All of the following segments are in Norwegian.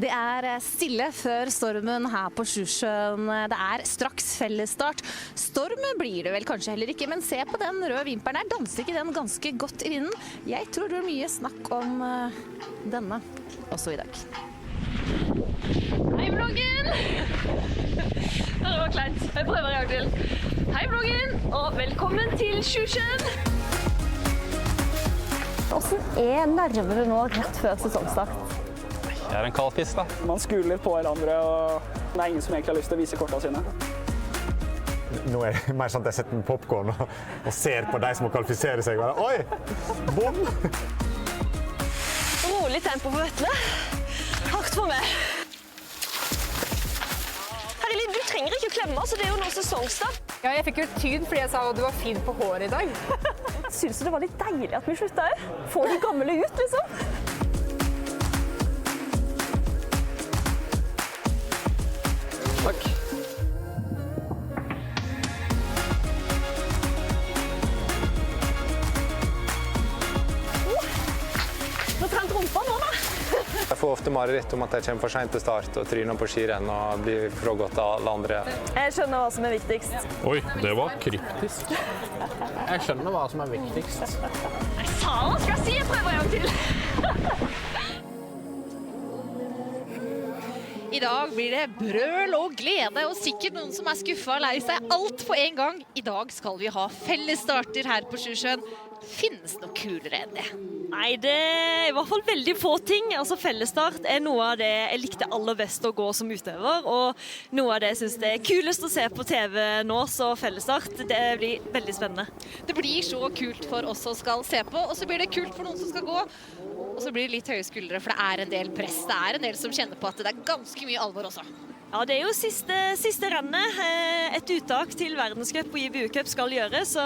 Det stille før stormen her på Sjusjøen. Det straks fellesstart. Storm blir det vel kanskje heller ikke, men se på den røde vimperen her. Danser ikke den ganske godt i vinden? Jeg tror det er mye snakk om denne også i dag. Hei vloggen! Det var kleint. Jeg prøver en gang til. Hei vloggen, og velkommen til Sjusjøen! Hvordan nervene nå rett før sesongstart? Det en kald fisk da. Man skuler litt på hverandre, og det ingen som egentlig har lyst til å vise kortene sine. Nå det mer sånn at jeg setter en popcorn og ser på de som må kvalifisere seg. Oi! Bom! Rolig tempo på Vetle. Hardt for meg. Herlig, du trenger ikke å klemme, så det jo nå sesongstart. Ja, jeg fikk jo tyn fordi jeg sa at du var fin på håret i dag. Synes du det var litt deilig at vi sluttet her? Får de gamle ut, liksom? Takk. Nå trent rumpa nå da. Jeg får ofte mareritt om at jeg kommer for sent til start og tryner på skirenn og blir frågått av alle andre. Jeg skjønner hva som viktigst. Oi, det var kryptisk. Jeg skjønner hva som viktigst. Nei, faen, skal jeg si? Jeg prøver en gang til. I dag blir det brøl og glede, og sikkert noen som skuffet og lei seg alt på en gang. I dag skal vi ha fellesstarter her på Sjusjøen. Finnes noe kulere enn det? Nei, det i hvert fall veldig få ting. Altså fellesstart noe av det jeg likte aller best å gå som utøver, og noe av det jeg synes det kulest å se på TV nå, så fellesstart, det blir veldig spennende. Det blir så kult for oss som skal se på, og så blir det kult for noen som skal gå, og så blir det litt høye skuldre, for det en del press. Det en del som kjenner på at det ganske mye alvor også. Ja, det jo siste rennet. Et uttak til verdenscup og IBU Cup skal gjøres, så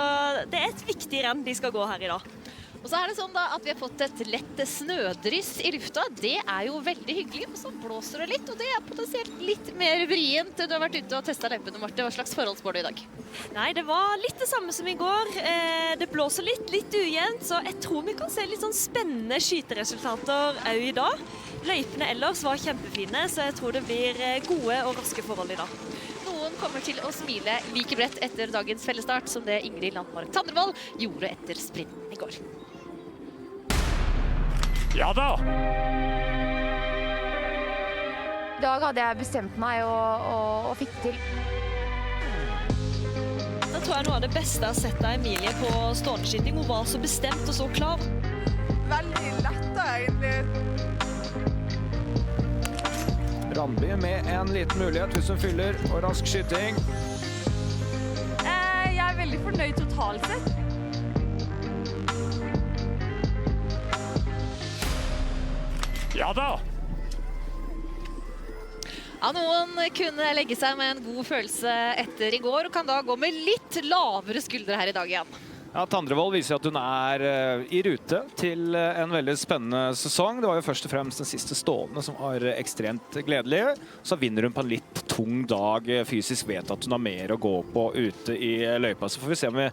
det et viktig renn de skal gå her i dag. Og så det sånn da at vi har fått et lett snødryss i lufta. Det jo veldig hyggelig, men så blåser det litt, og det potensielt litt mer vrient. Du har vært ute og testet løypene, Marte. Hva slags forhold spår du i dag? Nei, det var litt det samme som i går. Det blåser litt ujevnt, så jeg tror vi kan se litt sånn spennende skyteresultater også i dag. Løypene ellers var kjempefine, så jeg tror det blir gode og raske forhold i dag. Noen kommer til å smile like bredt etter dagens fellesstart som det Ingrid Landmark Tandrevold gjorde etter sprinten i går. Ja da! I dag hadde jeg bestemt meg og fikk til. Da tror jeg noe av det beste jeg har sett av Emilie på ståendeskyting. Hun var så bestemt og så klar. Veldig lett da, egentlig. Randby med en liten mulighet, hvis hun fyller, og rask skyting. Jeg veldig fornøyd totalt sett. Ja da! Ja, noen kunne legge seg med en god følelse etter i går, og kan da gå med litt lavere skuldre her i dag igjen. Ja, Tandrevold viser at hun i rute til en veldig spennende sesong. Det var jo først og fremst den siste stående som var ekstremt gledelig. Så vinner hun på en litt tung dag, fysisk vet at hun har mer å gå på ute i løypa. Så får vi se om vi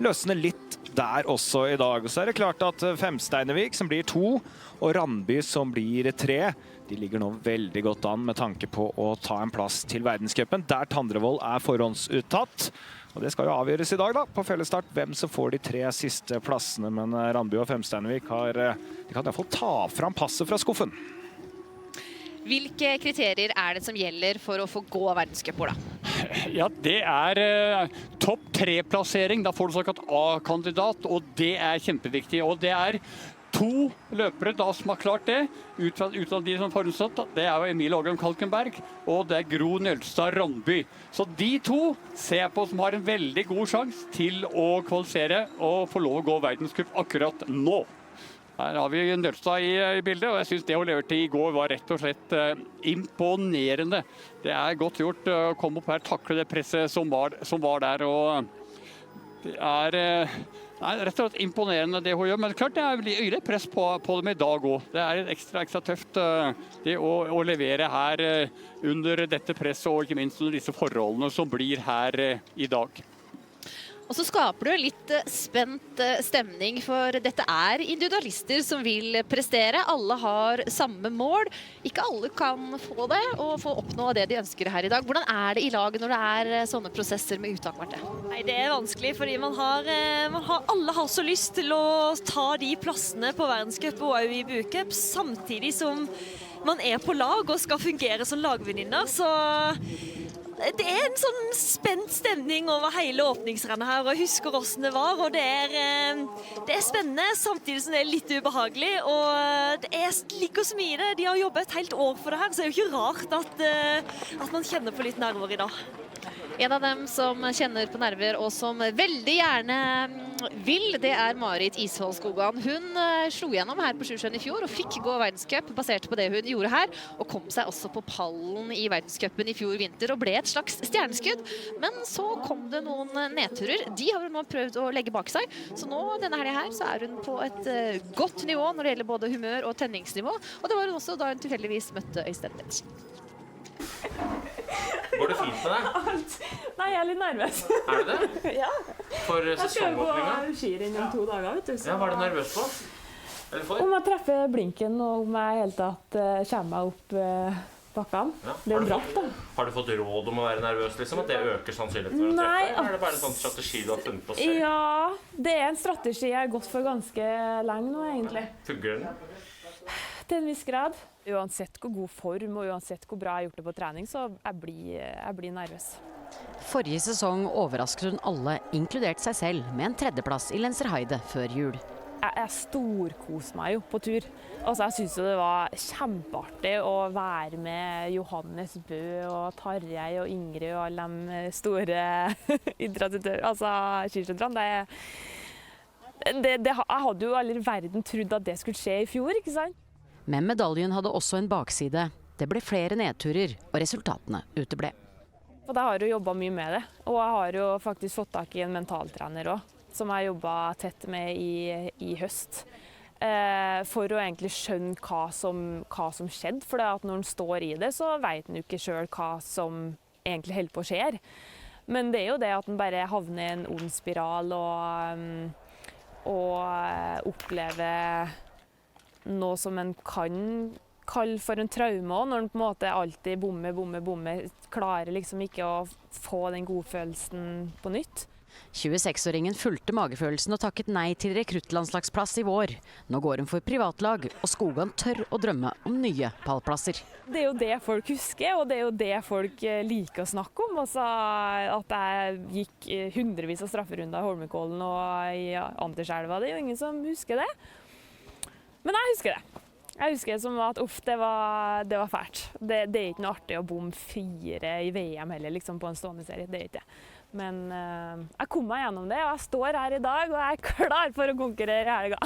løsner litt der også i dag. Og så det klart at Femsteinevik som blir 2, og Randby som blir 3, de ligger nå veldig godt an med tanke på å ta en plass til verdenscupen, der Tandrevold forhåndsuttatt. Og det skal jo avgjøres i dag da, på fellesstart, hvem som får de 3 siste plassene. Men Randby og Femsteinevik de kan i hvert fall ta fram passet fra skuffen. Hvilke kriterier det som gjelder for å få gå verdenscup, Ola? Ja, det topp 3-plassering. Da får du såkalt A-kandidat, og det kjempeviktig. Og det 2 løpere da som har klart det, ut av de som forutsatt. Det jo Emilie Ågren Kalkenberg, og det Gro Nølstad Randby. Så de 2 ser jeg på som har en veldig god sjanse til å kvalifisere og få lov å gå verdenscup akkurat nå. Her har vi Nølstad i bildet, og jeg synes det hun leverte i går var rett og slett imponerende. Det godt gjort å komme opp her, takle det presset som var der, og det rett og slett imponerende det hun gjør, men klart det litt press på dem i dag også. Det ekstra tøft det å levere her under dette presset, og ikke minst under disse forholdene som blir her i dag. Og så skaper du litt spent stemning, for dette er individualister som vil prestere. Alle har samme mål. Ikke alle kan få det, og få oppnå det de ønsker her i dag. Hvordan er det i lag når det er sånne prosesser med uttak, Marte? Nei, det er vanskelig, fordi alle har så lyst til å ta de plassene på verdenscup og også i bucup, samtidig som man er på lag og skal fungere som lagvenninner, så det er en sånn spent stemning over hele åpningsrennet her, og jeg husker hvordan det var, og det er spennende, samtidig som det er litt ubehagelig, og det ligger så mye i det. De har jobbet et helt år for det her, så det er jo ikke rart at man kjenner på litt nerver i dag. En av dem som kjenner på nerver og som veldig gjerne vil, det er Marit Isvold Skogan. Hun slo gjennom her på Sjusjøen i fjor og fikk gå verdenscup basert på det hun gjorde her, og kom seg også på pallen i verdenscupen i fjor vinter og ble et slags stjerneskudd. Men så kom det noen nedturer. De har hun nå prøvd å legge bak seg, så nå denne helgen her så er hun på et godt nivå når det gjelder både humør og tenningsnivå, og det var hun også da hun tilfeldigvis møtte Øystein Pettersen. Går det fint med deg? Nei, jeg er litt nervøs. Er du det? Ja. For Jeg skal gå sesongåpninga? skirenn om 2 dager, vet du. Ja, hva er du nervøs på? Eller for? Om jeg treffer blinken, og om jeg helt tatt kommer meg opp bakkene. Ja. Det er jo bratt, da. Har du fått råd om å være nervøs, liksom? At det øker sannsynligheten for å Nei, treffe? Eller er det bare en sånn strategi du har funnet på selv? Ja, det er en strategi jeg har gått for ganske lenge nå, egentlig. Fungerer den? Til en viss grad. Uansett hvor god form og uansett hvor bra jeg har gjort det på trening, så jeg blir nervøs. Forrige sesong overrasket hun alle, inkludert seg selv, med en 3.-plass i Lenzerheide før jul. Jeg storkoser meg jo på tur. Altså, jeg synes jo det var kjempeartig å være med Johannes Bø og Tarjei og Ingrid og alle de store idrettsutøverne, altså skiskytterne. Jeg hadde jo aldri i verden trodd at det skulle skje i fjor, ikke sant? Men medaljen hadde også en bakside. Det ble flere nedturer, og resultatene uteble. Og jeg har jo jobbet mye med det, og jeg har jo faktisk fått tak i en mentaltrener også, som jeg har jobbet tett med i høst. For å egentlig skjønne hva som skjedde, for når en står i det, så vet en jo ikke selv hva som egentlig holder på å skje. Men det er jo det at en bare havner i en ond spiral og opplever noe som en kan kalle for en traume også, når en på en måte alltid bommer, klarer liksom ikke å få den godfølelsen på nytt. 26-åringen fulgte magefølelsen og takket nei til rekruttlandslagsplass i vår. Nå går hun for privatlag, og Skogan tør å drømme om nye pallplasser. Det er jo det folk husker, og det er jo det folk liker å snakke om. Altså, at jeg gikk hundrevis av strafferunder i Holmenkollen og i Anterselva, det er jo ingen som husker det. Men jeg husker det. Jeg husker det som at det var fælt. Det er ikke noe artig å bomme 4 i VM heller, liksom på en stående serie. Det er ikke det. Men jeg kom meg gjennom det, og jeg står her i dag, og jeg er klar for å konkurrere i helga.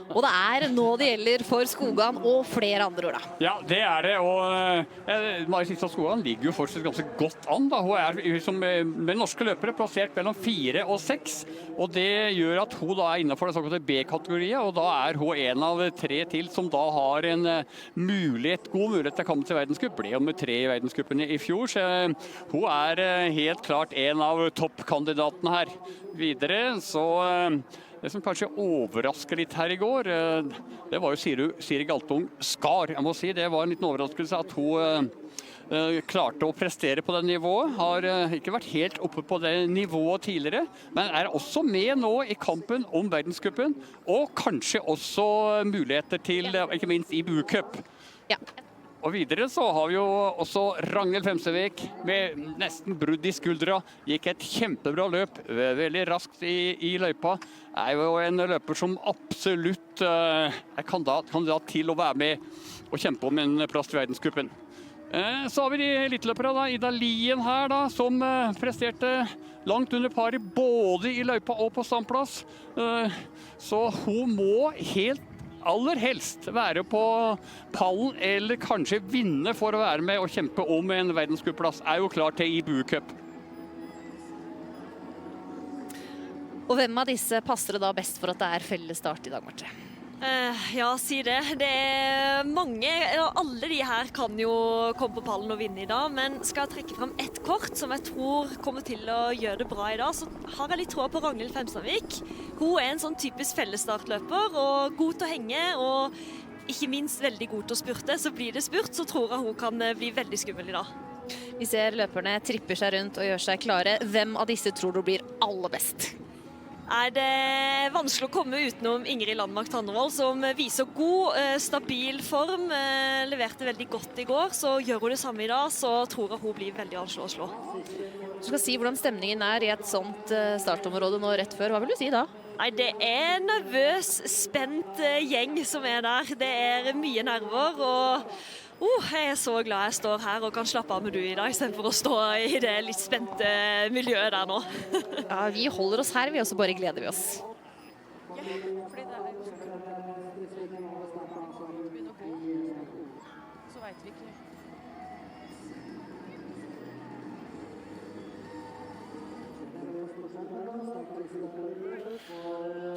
Og det er nå det gjelder for Skogan og flere andre, da. Ja, det er det, og Marit Isvold Skogan ligger jo fortsatt ganske godt an. Da. Hun er som med norske løpere plassert mellom 4 og 6, og det gjør at hun da er innenfor den såkalte B-kategoriet, og da er hun en av 3 til som da har en god mulighet til å komme til verdenscup. Ble jo med 3 i verdenscupene i fjor, så hun er helt klart en av toppkandidatene her. Videre så det som kanskje overrasker litt her i går, det var jo Siri Galtung Skar. Jeg må si det var en liten overraskelse at hun klarte å prestere på det nivået. Har ikke vært helt oppe på det nivået tidligere, men er også med nå i kampen om verdenscupen, og kanskje også muligheter til, ikke minst i bucup. Ja. Og videre så har vi jo også Ragnhild Femsevik med nesten brudd i skuldra. Gikk et kjempebra løp, veldig raskt i løypa. Er jo en løper som absolutt er kandidat til å være med og kjempe om en plass til verdenscupen. Så har vi de eliteløpere da, Ida Lien her da, som presterte langt under pari både i løypa og på standplass. Så hun må aller helst være på pallen, eller kanskje vinne for å være med og kjempe om en verdenscupplass. Er jo klar til i bucup. Og hvem av disse passer det da best for at det er felles start i dag, Marte? Ja, si det. Det er mange, alle de her kan jo komme på pallen og vinne i dag, men skal jeg trekke frem ett kort som jeg tror kommer til å gjøre det bra i dag, så har jeg litt tro på Ragnhild Femstadvik. Hun er en sånn typisk fellesstartløper, og god til å henge, og ikke minst veldig god til å spurte. Så blir det spurt, så tror jeg hun kan bli veldig skummel i dag. Vi ser løperne tripper seg rundt og gjør seg klare. Hvem av disse tror du blir aller best? Er det vanskelig å komme utenom Ingrid Landmark Tandrevold, som viser god, stabil form, leverte veldig godt i går, så gjør hun det samme i dag, så tror jeg hun blir veldig vanskelig å slå. Du skal si hvordan stemningen er i et sånt startområde nå rett før. Hva vil du si da? Nei, det er en nervøs, spent gjeng som er der. Det er mye nerver, og jeg er så glad jeg står her og kan slappe av med du i dag, i stedet for å stå i det litt spente miljøet der nå. Ja, vi holder oss her, og så bare gleder vi oss.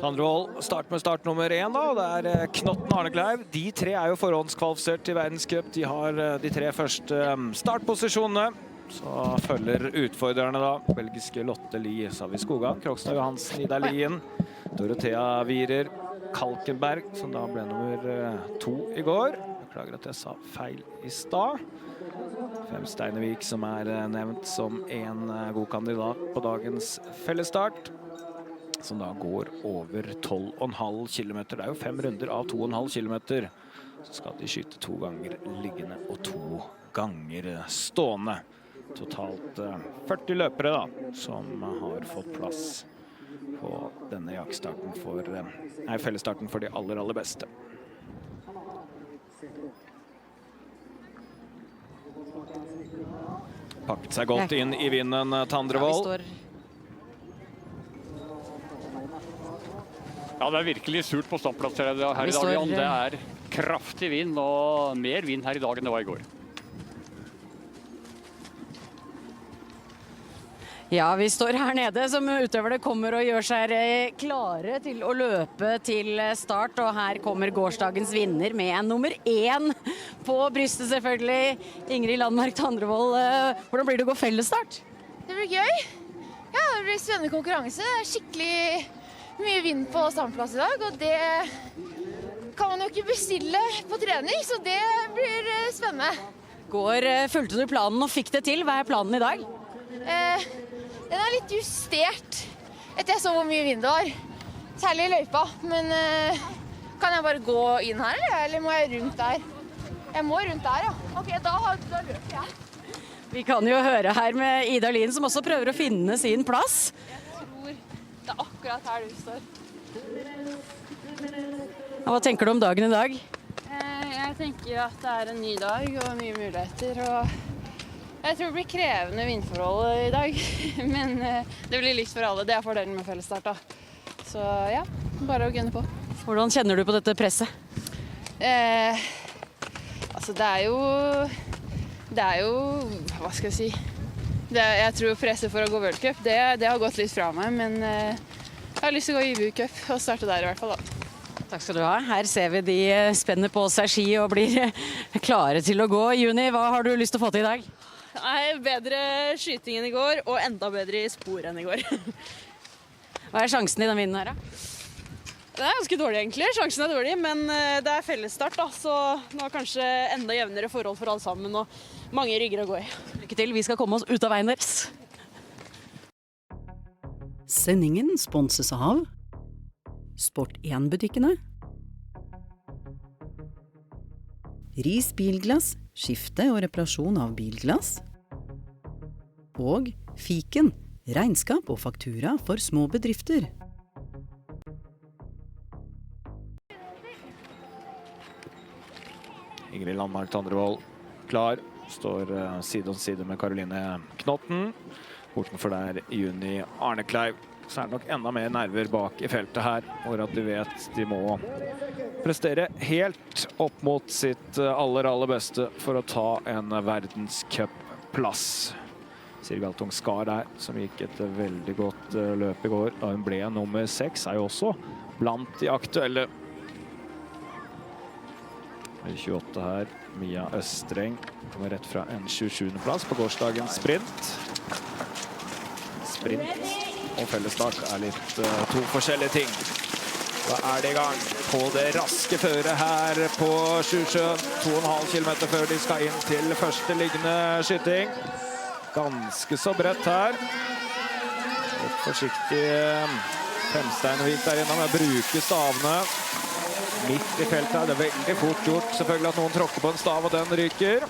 Tandrevold start med start nummer 1 da, og det er Knotten Arnekleiv. De tre er jo forhåndskvalifisert til verdenscup. De har de tre første startposisjonene. Så følger utfordrerne da. Belgiske Lotte Lie, Savi Skogan, Krokstad Johansen, Ida Lien, Dorothea Wierer, Kalkenberg, som da ble nummer 2 i går. Beklager at jeg sa feil i stad. Fem Steinevik som er nevnt som en god kandidat på dagens fellesstart, som da går over 12,5 kilometer. Det er jo 5 runder av 2,5 kilometer. Så skal de skyte 2 ganger liggende og 2 ganger stående. Totalt 40 løpere da, som har fått plass på denne jaktstarten for, fellesstarten for de aller, aller beste. Pakket seg godt inn i vinden, Tandrevold. Ja, det er virkelig surt på standplasser her i dag, Jan. Det er kraftig vind, og mer vind her i dag enn det var i går. Ja, vi står her nede som utøvere kommer og gjør seg klare til å løpe til start, og her kommer gårsdagens vinner med en nummer 1 på brystet selvfølgelig. Ingrid Landmark Tandrevold, hvordan blir det å gå fellesstart? Det blir gøy. Ja, det blir spennende konkurranse. Det er skikkelig mye vind på startplass i dag, og det kan man jo ikke bestille på trening, så det blir spennende. Fulgte du planen og fikk det til? Hva er planen i dag? Den er litt justert etter jeg så hvor mye vind det var, særlig i løypa, men kan jeg bare gå inn her, eller må jeg rundt der? Jeg må rundt der, ja. Ok, da løper jeg. Vi kan jo høre her med Ida Lien, som også prøver å finne sin plass. Det er akkurat her du står. Hva tenker du om dagen i dag? Jeg tenker at det er en ny dag og mye muligheter. Og jeg tror det blir krevende vindforhold i dag, men det blir likt for alle. Det er fordelen med fellesstart da. Så ja, bare å gunne på. Hvordan kjenner du på dette presset? Altså det er jo, hva skal jeg si? Jeg tror presset for å gå World Cup, det har gått litt fra meg, men jeg har lyst til å gå IBU Cup og starte der i hvert fall da. Takk skal du ha. Her ser vi de spenner på seg ski og blir klare til å gå. Juni, hva har du lyst til å få til i dag? Bedre skyting enn i går, og enda bedre i spor enn i går. Hva er sjansen i den vinden her da? Det er ganske dårlig egentlig, sjansen er dårlig, men det er fellesstart da, så nå er kanskje enda jevnere forhold for alle sammen, og mange rygger å gå i. Lykke til, vi skal komme oss ut av veien deres. Sendingen sponses av Sport1-butikkene, Ris bilglass, skifte og reparasjon av bilglass, og Fiken, regnskap og faktura for små bedrifter. Ingrid Landmark Tandrevold klar, står side om side med Karoline Knotten. Bortenfor der Juni Arnekleiv. Så er det nok enda mer nerver bak i feltet her, hvor at de vet de må prestere helt opp mot sitt aller beste for å ta en verdenscupplass. Siri Galtung Skar der, som gikk et veldig godt løp i går, da hun ble nummer 6, er jo også blant de aktuelle 28 her, Mia Østreng kommer rett fra en 27. plass på gårsdagens sprint. Sprint og fellesstart litt to forskjellige ting. Da de i gang på det raske føret her på Sjusjøen. 2,5 kilometer før de skal inn til første liggende skyting. Ganske så bredt her. Et forsiktig Femsteinvik der innom. Jeg bruker stavene. Midt i feltet det veldig fort gjort. Selvfølgelig at noen tråkker på en stav, og den ryker.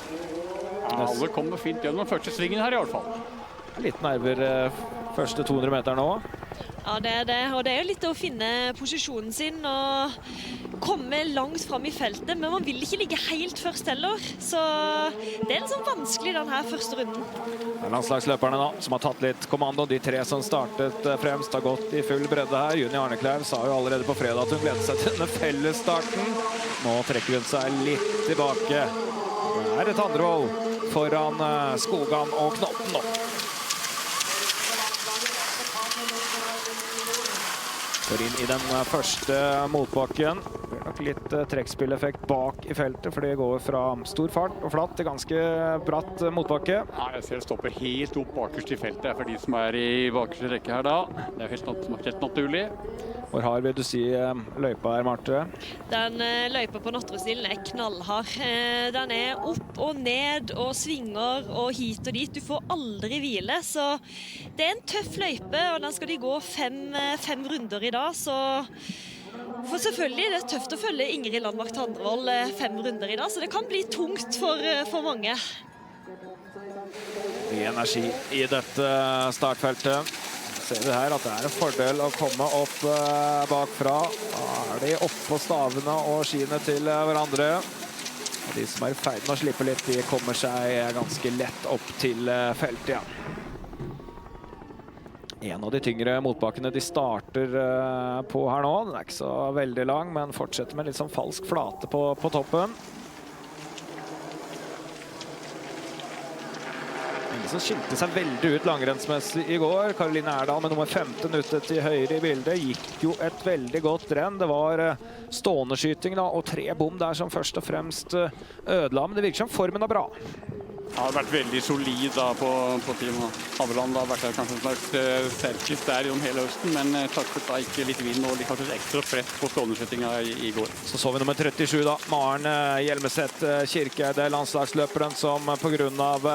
Ja, alle kommer fint gjennom første svingen her i hvert fall. Litt nerver første 200 meter nå. Ja, det det. Og det jo litt å finne posisjonen sin og komme langt fram i feltet, men man vil ikke ligge helt først heller. Så det litt sånn vanskelig denne første runden. Landslagsløperne da, som har tatt litt kommando. De 3 som startet fremst har gått i full bredde her. Juni Arnekleiv sa jo allerede på fredag at hun gledet seg til denne fellesstarten. Nå trekker hun seg litt tilbake. Det et Tandrevold foran Skogan og Knotten nå. Går inn i den første motbakken. Det blir nok litt trekkspilleffekt bak i feltet, for det går fra stor fart og flatt til ganske bratt motbakke. Ja, jeg ser det stopper helt opp bakerst i feltet for de som i bakerste rekke her da. Det helt naturlig. Hvor hard vil du si løypa Marte? Den løypa på Natterudstilen knallhard. Den opp og ned og svinger og hit og dit. Du får aldri hvile, så det en tøff løype, og den skal de gå fem runder i dag, så for selvfølgelig det tøft å følge Ingrid Landmark Tandrevold 5 runder i dag, så det kan bli tungt for mange. Mye energi i dette startfeltet. Ser vi her at det en fordel å komme opp bakfra. Da de oppå stavene og skiene til hverandre. Og de som i ferd med å slippe litt, de kommer seg ganske lett opp til feltet, ja. En av de tyngre motbakkene de starter på her nå. Den ikke så veldig lang, men fortsetter med litt sånn falsk flate på toppen. Ingen som skilte seg veldig ut langrennsmessig i går. Karoline Erdal med nummer 15 ute til høyre i bildet. Gikk jo et veldig godt renn. Det var stående skyting da, og 3 bom der som først og fremst ødela. Men det virker som formen bra. Ja, det har vært veldig solid da på Team Haveland. Det har vært kanskje en slags sterkest der gjennom hele høsten, men takket da ikke litt vind og kanskje et ekstra press på ståendeskytinga i går. Så vi nummer 37 da, Maren Hjelmeset Kirkeide, landslagsløperen som på grunn av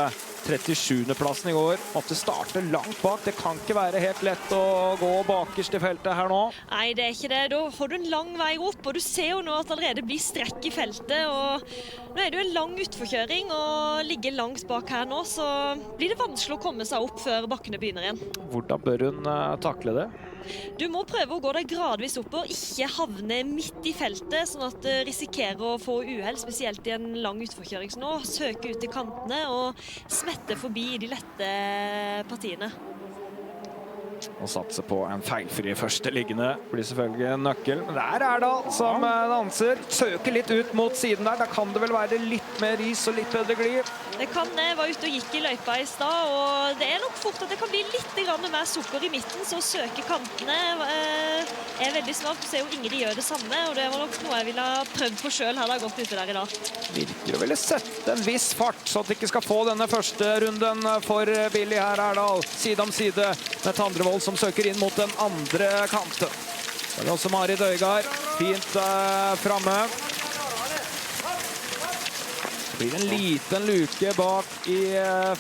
37.-plassen i går måtte starte langt bak. Det kan ikke være helt lett å gå bakerst i feltet her nå. Nei, det ikke det. Da får du en lang vei opp, og du ser jo nå at det allerede blir strekk i feltet, og nå det jo en lang utforkjøring, og ligger langt bak her nå, så blir det vanskelig å komme seg opp før bakkene begynner igjen. Hvordan bør hun takle det? Du må prøve å gå deg gradvis oppover, ikke havne midt i feltet, sånn at du risikerer å få uheld, spesielt i en lang utforkjøring som nå. Søke ut i kantene og smette forbi de lette partiene. Og satse på en feilfri første liggende blir selvfølgelig en nøkkel. Men der Erdal som danser. Søker litt ut mot siden der. Da kan det vel være litt mer ris og litt bedre glid. Det kan det. Var ute og gikk i løypa i stad, og det nok fort at det kan bli litt mer sukker i midten, så å søke kantene veldig smart. Du ser jo Ingrid gjør det samme, og det var nok noe jeg ville ha prøvd på selv her da gått ute der i dag. Virker å ville sette en viss fart, så at de ikke skal få denne første runden for Billy her, Erdal. Side om side med Tandrevold som søker inn mot den andre kanten. Så det også Marit Øygard, fint fremme. Det blir en liten luke bak i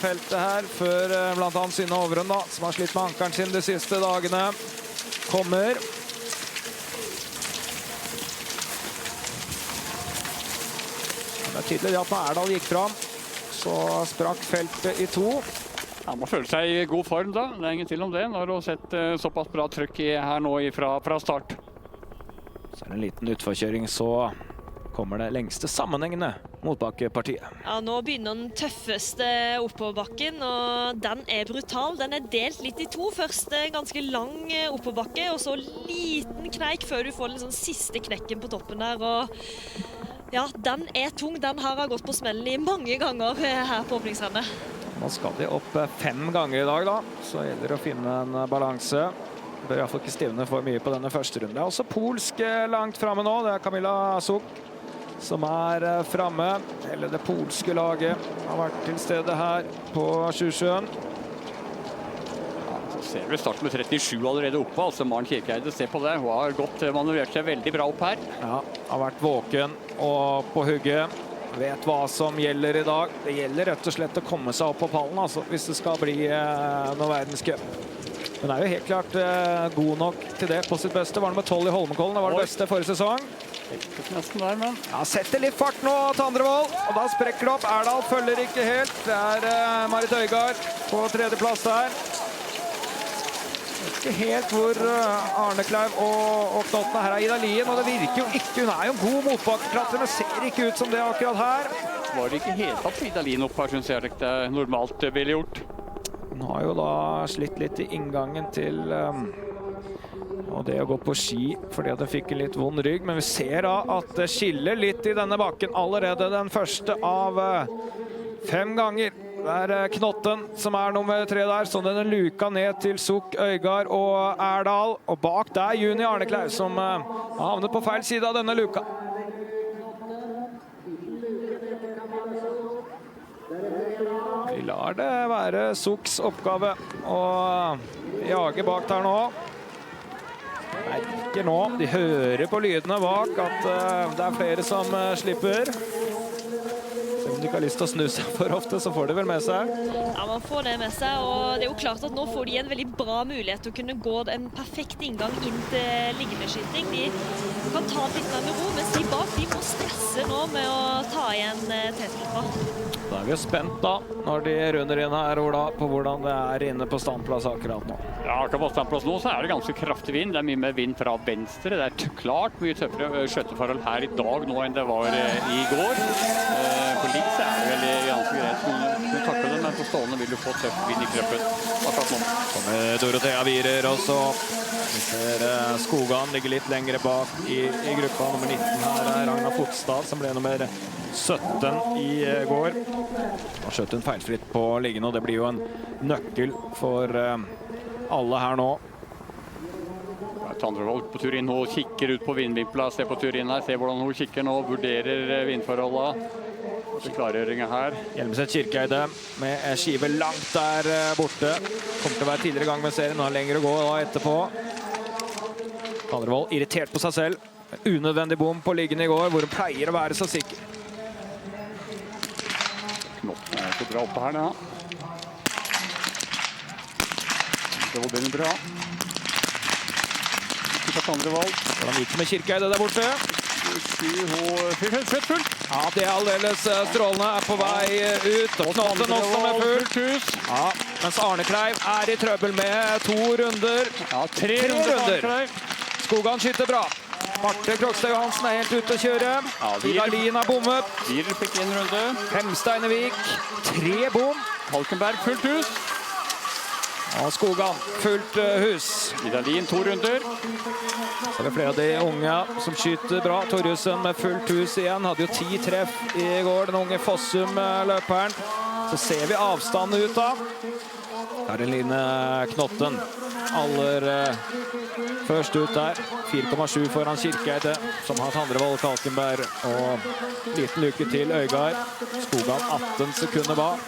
feltet her, før blant annet Synne Overund da, som har slitt med ankeren sin de siste dagene, kommer. Det tydelig at når Erdal gikk fram, så sprakk feltet i 2. Ja, man føler seg i god form da, det ingen tvil om det, når du har sett såpass bra trykk her nå fra start. Så det en liten utforkjøring, så kommer det lengste sammenhengende motbakkepartiet. Ja, nå begynner den tøffeste oppoverbakken, og den brutal. Den delt litt i 2. Først ganske lang oppoverbakke, og så liten kneik før du får den sånn siste knekken på toppen der, og ja, den tung. Den har gått på smellen i mange ganger her på åpningsrennet. Nå skal de opp 5 ganger i dag da, så gjelder det å finne en balanse. Bør i hvert fall ikke stivne for mye på denne første runden. Det er også polsk langt fremme nå, det Camilla Suk. som fremme. Hele det polske laget har vært til stede her på Sjusjøen. Så ser vi starten med 37 allerede oppe, altså Maren Kirkeide, se på det. Hun har gått manøvrert seg veldig bra opp her. Ja, har vært våken og på hugget. Vet hva som gjelder i dag. Det gjelder rett og slett å komme seg opp på pallen, altså, hvis det skal bli noe verdenscup. Hun jo helt klart god nok til det på sitt beste. Var det med 12 i Holmenkollen, det var det beste forrige sesong. Nesten der, men... Ja, setter litt fart nå, Tandrevold, og da sprekker det opp. Erdal følger ikke helt. Det Marit Øygard på tredjeplass der. Ikke helt hvor Arne Kleiv og Knotten her Ida Lien, og det virker jo ikke. Hun jo en god motbakkeklatrer, men ser ikke ut som det akkurat her. Var det ikke helt tatt Ida Lien opp her, synes jeg det normalt ville gjort. Hun har jo da slitt litt i inngangen til og det å gå på ski, fordi at det fikk en litt vond rygg. Men vi ser da at det skiller litt i denne bakken allerede den første av 5 ganger. Det Knotten som nummer 3 der, så denne luka ned til Sukk, Øygard og Erdal. Og bak der Juni Arneklau som har havnet på feil side av denne luka. Vi lar det være Sukks oppgave å jage bak der nå. Merker nå, de hører på lydene bak at det flere som slipper. Selv om de ikke har lyst til å snu seg for ofte, så får de vel med seg. Ja, man får det med seg, og det jo klart at nå får de en veldig bra mulighet til å kunne gå en perfekt inngang inn til liggendeskyting. De kan ta det litt mer med ro, mens de bak de må stresse nå med å ta igjen T-trappa. Da vi jo spent da, når de runder inn her, Ola, på hvordan det inne på standplass akkurat nå. Ja, akkurat på standplass nå så det ganske kraftig vind. Det mye mer vind fra venstre. Det klart mye tøffere skjøtteforhold her i dag nå enn det var i går. På litt så det veldig ganske greit. Du takler det, men på stående vil du få tøff vind i krøppen akkurat nå. Kommer Dorothea Wierer også. Vi ser Skogan ligger litt lengre bak i gruppa. Nummer 19 her Ragnar Fotstad, som ble nummer 17 i går. Og skjøt hun feilfritt på liggende, og det blir jo en nøkkel for alle her nå. Tandrevold på tur inn, hun kikker ut på vindvimpla, ser på tur inn her, ser hvordan hun kikker nå, vurderer vindforholdene. Klargjøringen her. Hjelmeset Kirkeide med skive langt der borte. Kommer til å være tidligere gang med serien, og har lenger å gå da etterpå. Tandrevold irritert på seg selv. Unødvendig bom på liggende i går, hvor hun pleier å være så sikker. Knotten så bra oppe her, ja. Det var begynner bra. Tandrevold. Hvordan gikk det med Kirkeide der borte? Fullt. Ja, det aldeles strålende på vei ut. Og Knotten også med fullt. Ja, mens Arne Kleiv i trøbbel med 2 runder. Ja, 3 runder. Skogan skyter bra. Marte Krogstad Johansen helt ute å kjøre. Ida Lien har bommet. Wierer fikk 1 runde. Hemsteinevik, 3 bom. Halkenberg, fullt hus. Og Skogan, fullt hus. Ida Lien, 2 runder. Så det flere av de unge som skyter bra. Torjussen med fullt hus igjen. Hadde jo 10 treff i går, den unge Fossum-løperen. Så ser vi avstanden ut da. Her Line Knotten. Aller først ut der. 4,7 foran Kirkeide, som har Tandrevold, Kalkenberg og liten luke til Øygard. Skogan 18 sekunder bak.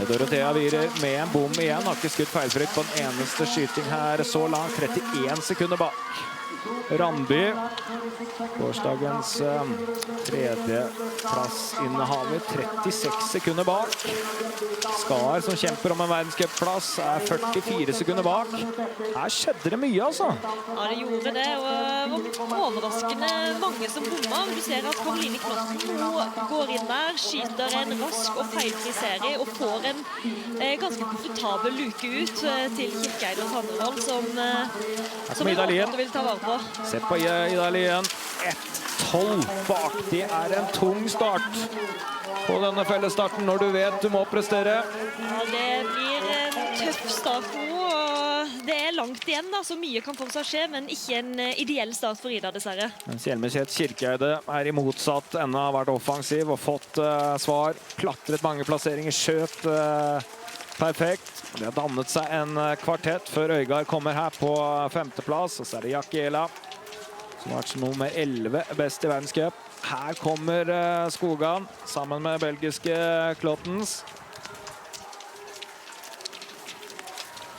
Dorothea Wierer med en bom igjen. Har ikke skutt feilfritt på den eneste skyting her så langt. 31 sekunder bak. Randby, gårsdagens tredjeplassinnehaver, 36 sekuner bak. Skar, som kjemper om en verdenscupplass, 44 sekunder bak. Her skjedde det mye, altså. Ja, det gjorde det, og det var overraskende mange som bomma. Du ser at Karoline Knotten nå går inn der, skyter en rask og feilfri serie, og får en ganske komfortabel luke ut til Kirkeide og Tandrevold, som vi håper vil ta vare på. Se på Ida Lien. 1-12 bak. Det en tung start på denne fellesstarten når du vet du må prestere. Ja, det blir en tøff start nå, og det langt igjen da, så mye kan fortsatt skje, men ikke en ideell start for Ida, dessverre. Mens Hjelmeset Kirkeide i motsatt ende, har vært offensiv og fått svar. Klatret mange plasseringer, skjøt perfekt. Det har dannet seg en kvartett før Øygard kommer her på 5. plass. Og så det Jakiela, som har vært nummer 11 best i verdenscup. Her kommer Skogan sammen med belgiske Klottens.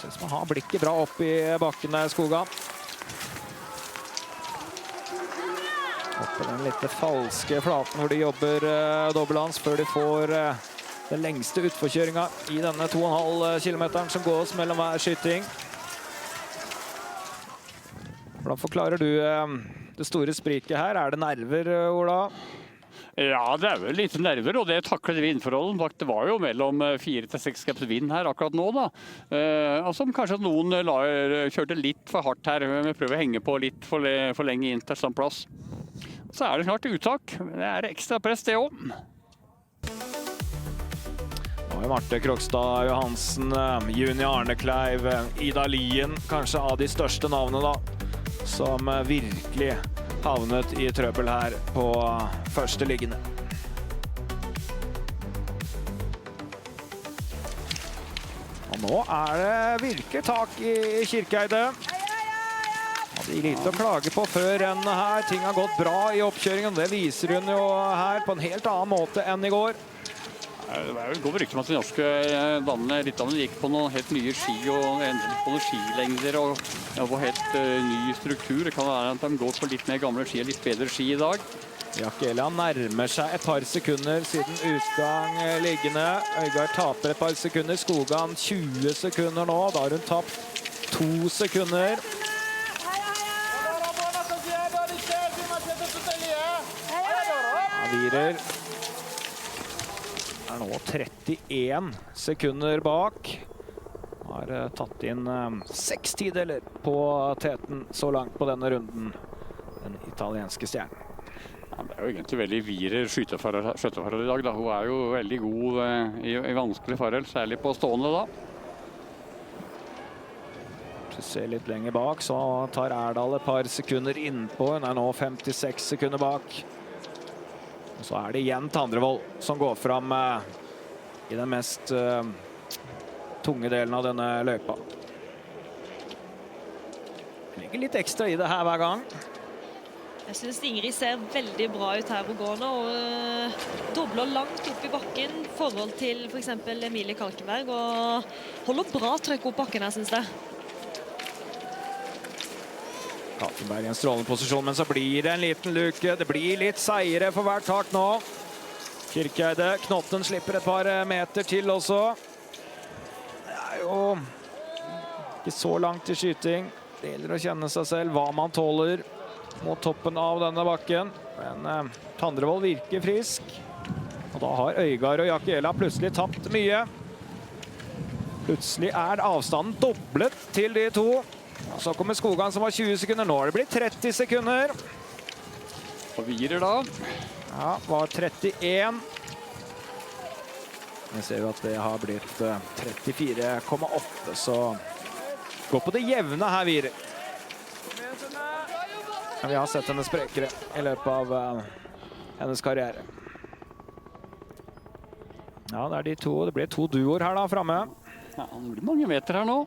Synes man har blikket bra opp i bakken der, Skogan. Oppe den litt falske flaten hvor de jobber dobbeltlands før de får den lengste utforkjøringen i denne 2,5 kilometeren som gås mellom hver skyting. Hvordan forklarer du det store spriket her? Er det nerver, Ola? Ja, det er vel litt nerver, og det takler vindforholden. Det var jo mellom 4 til 6 kneps vind her akkurat nå, da. Altså, kanskje at noen kjørte litt for hardt her. Vi prøver å henge på litt for lenge inn til samme plass. Så er det klart uttak. Det er ekstra press, det også. Nå er Marte Krogstad Johansen, Juni Arnekleiv, Ida Lien, kanskje av de største navnene da, som virkelig havnet i trøbbel her på første liggende. Og nå er det virkelig tak i Kirkeide. Hadde lite å klage på før rennet her. Ting har gått bra i oppkjøringen. Det viser hun jo her på en helt annen måte enn i går. Det går rykte om at de norske damene gikk på noen helt nye ski og endret på noen skilengder og på helt ny struktur. Det kan være at de går på litt mer gamle ski og litt bedre ski i dag. Jakela nærmer seg et par sekunder siden utgang liggende. Øygard taper et par sekunder. Skogan 20 sekunder nå. Da har hun tapt 2 sekunder. Wierer er nå 31 sekunder bak. Har tatt inn 6 tideler på teten så langt på denne runden. Den italienske stjernen. Ja, det er jo egentlig veldig Wierer skjøteforhold i dag. Da. Hun er jo veldig god i vanskelig forhold, særlig på stående da. Hvis vi ser litt lenger bak, så tar Erdal et par sekunder innpå. Hun er nå 56 sekunder bak. Og så er det igjen Tandrevold som går fram i den mest tunge delen av denne løypa. Det ligger litt ekstra i det her hver gang. Jeg synes Ingrid ser veldig bra ut her på gående og dobler langt opp i bakken i forhold til for eksempel Emilie Kalkenberg og holder bra trykk opp bakken her, synes jeg. Kalkenberg i en strålende posisjon, men så blir det en liten luke. Det blir litt seire for hvert tak nå. Kirkeide, Knotten slipper et par meter til også. Det er jo ikke så langt til skyting. Det gjelder å kjenne seg selv hva man tåler mot toppen av denne bakken. Men Tandrevold virker frisk. Og da har Øygard og Jakela plutselig tapt mye. Plutselig er avstanden doblet til de to. Og så kommer Skogan som var 20 sekunder. Nå har det blitt 30 sekunder. Og Wierer da. Ja, var 31. Vi ser jo at det har blitt 34,8, så gå på det jevne her, Wierer. Men vi har sett henne sprekere i løpet av hennes karriere. Ja, det er de to. Det blir 2 duoer her da fremme. Ja, det blir mange meter her nå.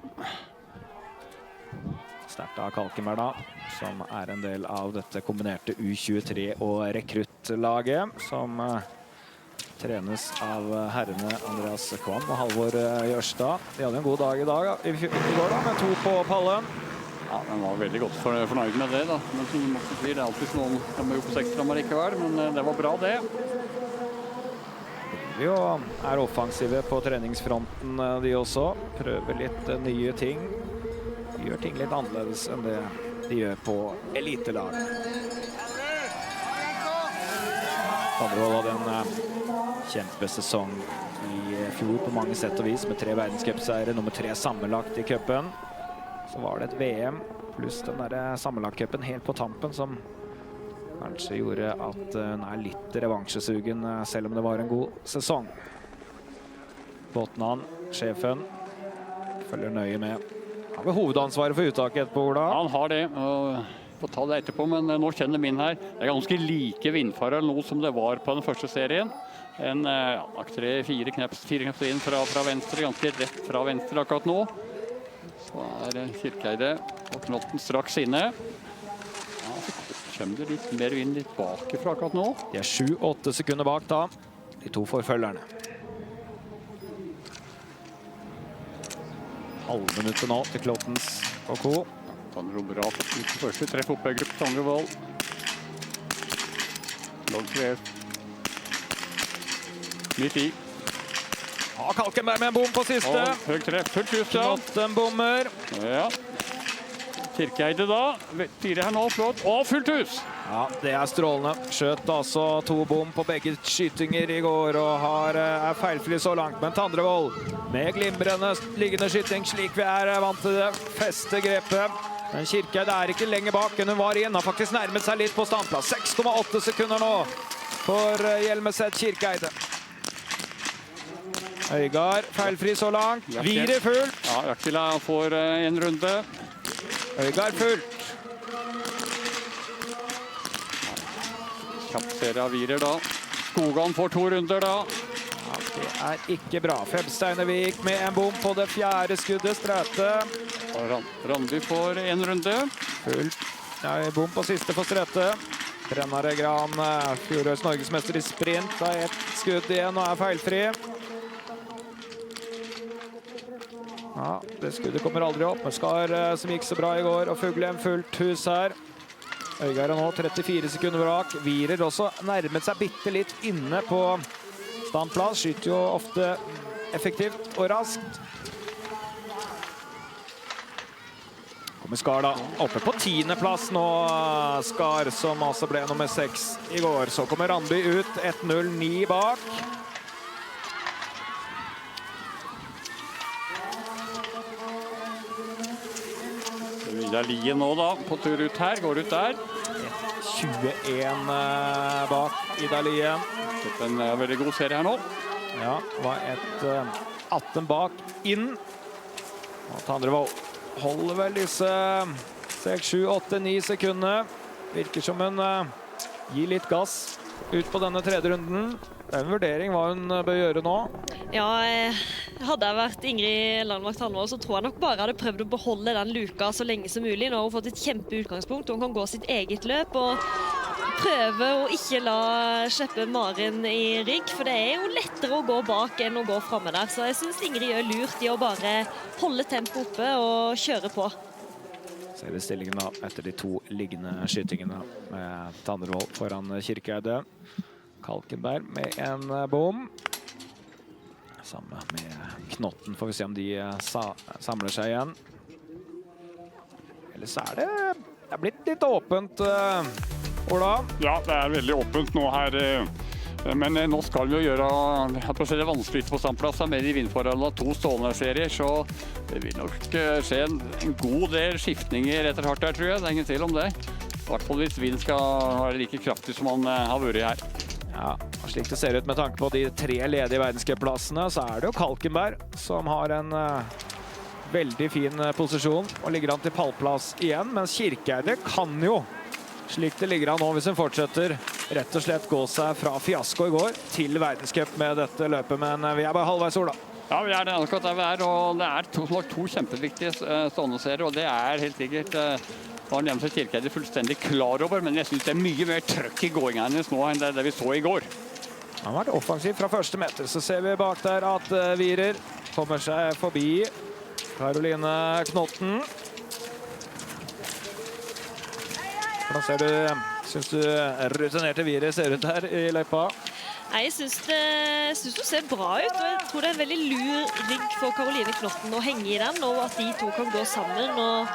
Sterkt av Kalkenberg da, som er en del av dette kombinerte U23 og rekruttlaget, som trenes av herrene Andreas Kvam og Halvor Jørstad. De hadde en god dag i går da, med 2 på pallen. Ja, den var veldig godt fornøyd med det da. Men som måtte bli, det er alltid noen som er jo på 6-rammer likevel, men det var bra det. Vi er offensive på treningsfronten de også. Prøver litt nye ting. Gjør ting litt annerledes enn det de gjør på elitelag. Tandrevold hadde en kjempesesong i fjor på mange sett og vis, med 3 verdenscupseiere, nummer 3 sammenlagt i cupen. Så var det et VM, pluss den der sammenlagtcupen helt på tampen, som kanskje gjorde at hun er litt revansjesugen, selv om det var en god sesong. Botnan, sjefen, følger nøye med. Han har hovedansvaret for uttaket etterpå, Ola. Han har det, og får ta det etterpå, men nå kjenner min her. Det er ganske like vindforhold nå som det var på den første serien. En 3-4 kneps inn fra venstre, ganske rett fra venstre akkurat nå. Så er Kirkeide og Knotten straks inne. Ja, så Kommer det litt mer vind litt bakifra akkurat nå? De er 7-8 sekunder bak da, de to forfølgerne. Halvminuttet nå til Klottens og Co. Tandre bra på første treff oppe i gruppe Tandrevold. Langt ved. Midt i. Ja, Kalkenberg med en bom på siste. Og høyt treff, fullt hus da. Knotten bommer. Ja. Kirkeeide da. 4 her nå, flott. Og fullt hus! Ja, det er strålende. Skjøt altså 2 bom på begge skytinger i går og er feilfri så langt. Men Tandrevold med glimrende liggende skyting, slik vi er vant til det. Feste grepet. Men Kirkeeide er ikke lenger bak enn hun var igjen. Har faktisk nærmet seg litt på standplass. 6,8 sekunder nå for Hjelmeset Kirkeeide. Øygard feilfri så langt. Virer fullt. Ja, Jakila får en runde. Øygard fullt. Kjapp serie av Virer da. Skogan får 2 runder da. Ja, det er ikke bra. Febsteinevik med en bom på det 4. skuddet. Strøte. Randby får en runde. Fullt. Ja, bom på siste for Strøte. Brennare Gran, fjorårets norgesmester i sprint. Da er 1 skudd igjen og er feilfri. Ja, det skuddet kommer aldri opp. Men Skar som gikk så bra i går, og Fuglem fullt hus her. Øygard er nå 34 sekunder bak. Virer også nærmet seg bitte litt inne på standplass. Skyter jo ofte effektivt og raskt. Kommer Skar da oppe på 10. plass nå. Skar som altså ble nummer 6 i går. Så kommer Randby ut 1-0-9 bak. Vidar Lien nå da, på tur ut her, går ut der. 21 bak Ida Lien. Dette er en veldig god serie her nå. Ja, var et 18 bak inn. Og Tandrevold holder vel disse 6, 7, 8, 9 sekundene. Virker som hun gir litt gass ut på denne 3. runden. Det er en vurdering hva hun bør gjøre nå. Ja, hadde jeg vært Ingrid Landmark Tandvold, så tror jeg nok bare hadde prøvd å beholde den luka så lenge som mulig. Nå har hun fått et kjempeutgangspunkt. Hun kan gå sitt eget løp og prøve å ikke la slippe Maren i rygg, for det er jo lettere å gå bak enn å gå fremme der. Så jeg synes Ingrid gjør lurt i å bare holde tempo oppe og kjøre på. Ser vi stillingen da etter de 2 liggende skytingene med Tandrevold foran Kirkeeide. Kalkenberg med en bom. Samme med Knotten, får vi se om de samler seg igjen. Ellers er det blitt litt åpent, Ola. Ja, det er veldig åpent nå her. Men nå skal vi jo gjøre det vanskelig på standplass med de vindforholdene. 2 stående serier, så det vil nok skje en god del skiftninger etter hvert her, tror jeg. Det er ingen tvil om det. I hvert fall hvis vind skal være like kraftig som han har vært her. Ja, og slik det ser ut med tanke på de 3 ledige verdenscupplassene, så er det jo Kalkenberg som har en veldig fin posisjon og ligger an til pallplass igjen, mens Kirkeeide kan jo, slik det ligger an nå hvis hun fortsetter, rett og slett gå seg fra fiasko i går til verdenscup med dette løpet, men vi er bare halvveis, Ola. Ja, vi er det akkurat der vi er, og det er 2 kjempeviktige stående serier, og det er helt sikkert var Hjelmeset Kirkeeide fullstendig klar over, men jeg synes det er mye mer trøkk i gåingen hennes nå enn det vi så i går. Han har vært offensiv fra første meter, så ser vi bak der at Virer kommer seg forbi Karoline Knotten. Hvordan ser du, synes du rutinerte Virer ser ut her i løypa? Nei, jeg synes du ser bra ut, og jeg tror det er en veldig lur rygg for Karoline Knotten å henge i den, og at de 2 kan gå sammen og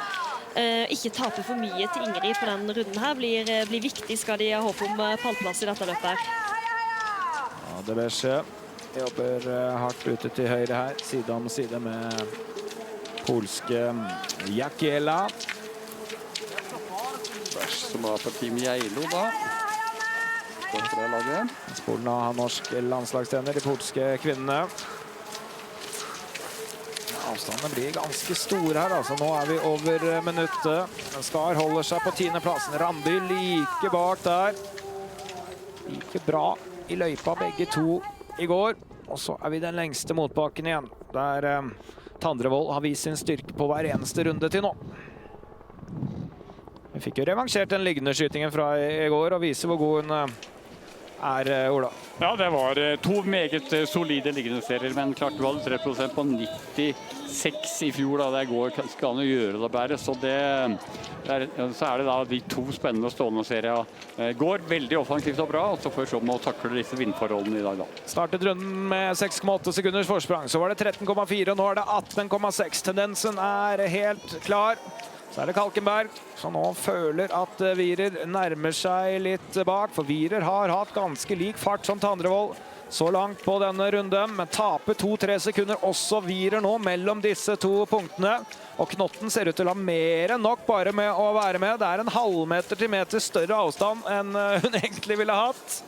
ikke tape for mye til Ingrid på den runden her blir viktig, skal de ha håp om pallplass i dette løpet her. Ja, det bør skje. Jobber hardt ute til høyre her, side om side med polske Jakiela. Børs som var på Team Geilo da. Polen har norsk landslagstrener, de polske kvinnene. Avstandene blir ganske store her, altså. Nå er vi over minuttet. Skar holder seg på 10. plassen. Randby like bak der. Like bra i løypa begge 2 i går. Og så er vi den lengste motbakken igjen, der Tandrevold har vist sin styrke på hver eneste runde til nå. Vi fikk jo revansjert den liggende skytingen fra i går, og viser hvor god hun Ola. Ja, det var 2 meget solide liggende serier, men klart du hadde 3% på 96 i fjor, da. Det går skal an å gjøre det bedre, så så er det da de 2 spennende stående serier. Går veldig offensivt og bra, og så får vi se om å takle disse vindforholdene i dag da. Startet runden med 6,8 sekunders forsprang, så var det 13,4, og nå er det 18,6. Tendensen helt klar. Så er det Kalkenberg, som nå føler at Wierer nærmer seg litt bak, for Wierer har hatt ganske lik fart som Tandrevold så langt på denne runden, men taper 2-3 sekunder også Wierer nå mellom disse 2 punktene. Og Knotten ser ut til å ha mer enn nok bare med å være med. Det er en halvmeter til meter større avstand enn hun egentlig ville hatt.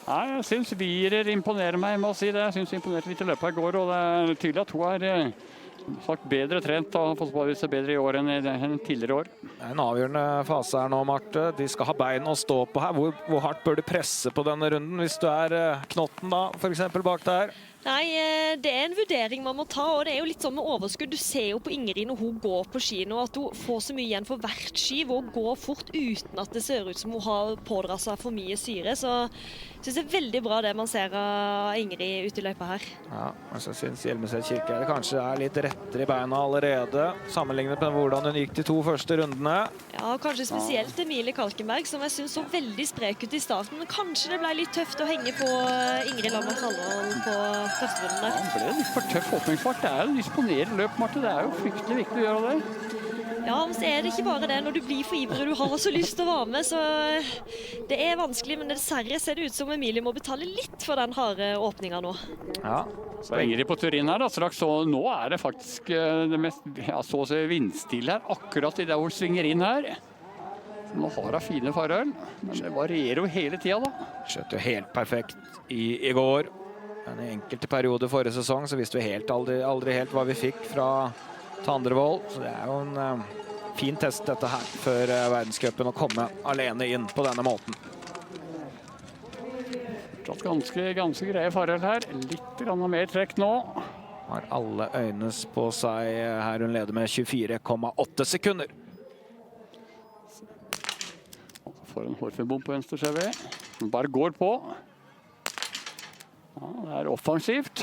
Nei, jeg synes Wierer imponerer meg, jeg må si det. Jeg synes hun imponerte litt i løpet i går, og det er tydelig at hun sagt bedre trent og har fått påvise bedre i år enn tidligere år. Det er en avgjørende fase her nå, Marte. De skal ha bein å stå på her. Hvor hardt bør du presse på denne runden hvis du Knotten da, for eksempel bak der? Nei, det er en vurdering man må ta, og det er jo litt sånn med overskudd. Du ser jo på Ingrid når hun går på ski nå, at hun får så mye igjen for hvert ski, hvor hun går fort uten at det ser ut som hun har pådratt seg for mye syre. Så jeg synes det er veldig bra det man ser av Ingrid ute i løypa her. Ja, og så synes Hjelmeset Kirkeide kanskje litt rettere i beina allerede, sammenlignet med hvordan hun gikk de 2 første rundene. Ja, kanskje spesielt Emilie Kalkenberg, som jeg synes så veldig sprek ut i starten. Men kanskje det ble litt tøft å henge på Ingrid Lammer-Hallvold på første runden der. Han ble litt for tøff åpningsfart. Det er jo disponere løp, Marte. Det er jo fryktelig viktig å gjøre det. Ja, men så er det ikke bare det. Når du blir for ivrig, du har så lyst til å være med, så det er vanskelig, men dessverre ser det ut som Emilie må betale litt for den harde åpningen nå. Ja, så Ingrid på Turin her da, straks, så nå er det faktisk det mest, så å si vindstille her, akkurat i det hvor hun svinger inn her. Nå har hun fine forhold, men det varierer jo hele tiden da. Skjøtte jo helt perfekt i går. Men i enkelte perioder forrige sesong så visste vi aldri helt hva vi fikk fra Tandrevold. Så det er jo en fin test dette her før verdenscupen å komme alene inn på denne måten. Ganske greie forhold her. Litt mer trekk nå. Har alle øynes på seg her. Hun leder med 24,8 sekunder. Får en hårfebom på venstre, ser vi. Hun bare går på. Ja, det er offensivt.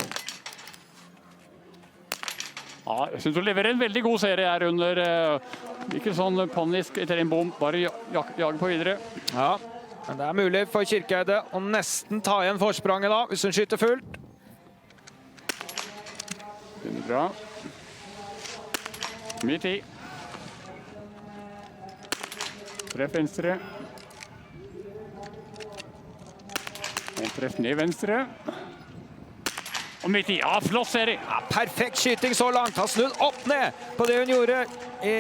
Ja, jeg synes hun leverer en veldig god serie her under ikke sånn panisk etter en bom, bare jage på videre. Ja, men det er mulig for Kirkeide å nesten ta igjen forspranget da, hvis hun skyter fullt. Begynner bra. Mye tid. Treff venstre. Og treff ned venstre. Og midt i, ja, flott serie. Ja, perfekt skyting så langt. Har snudd opp ned på det hun gjorde i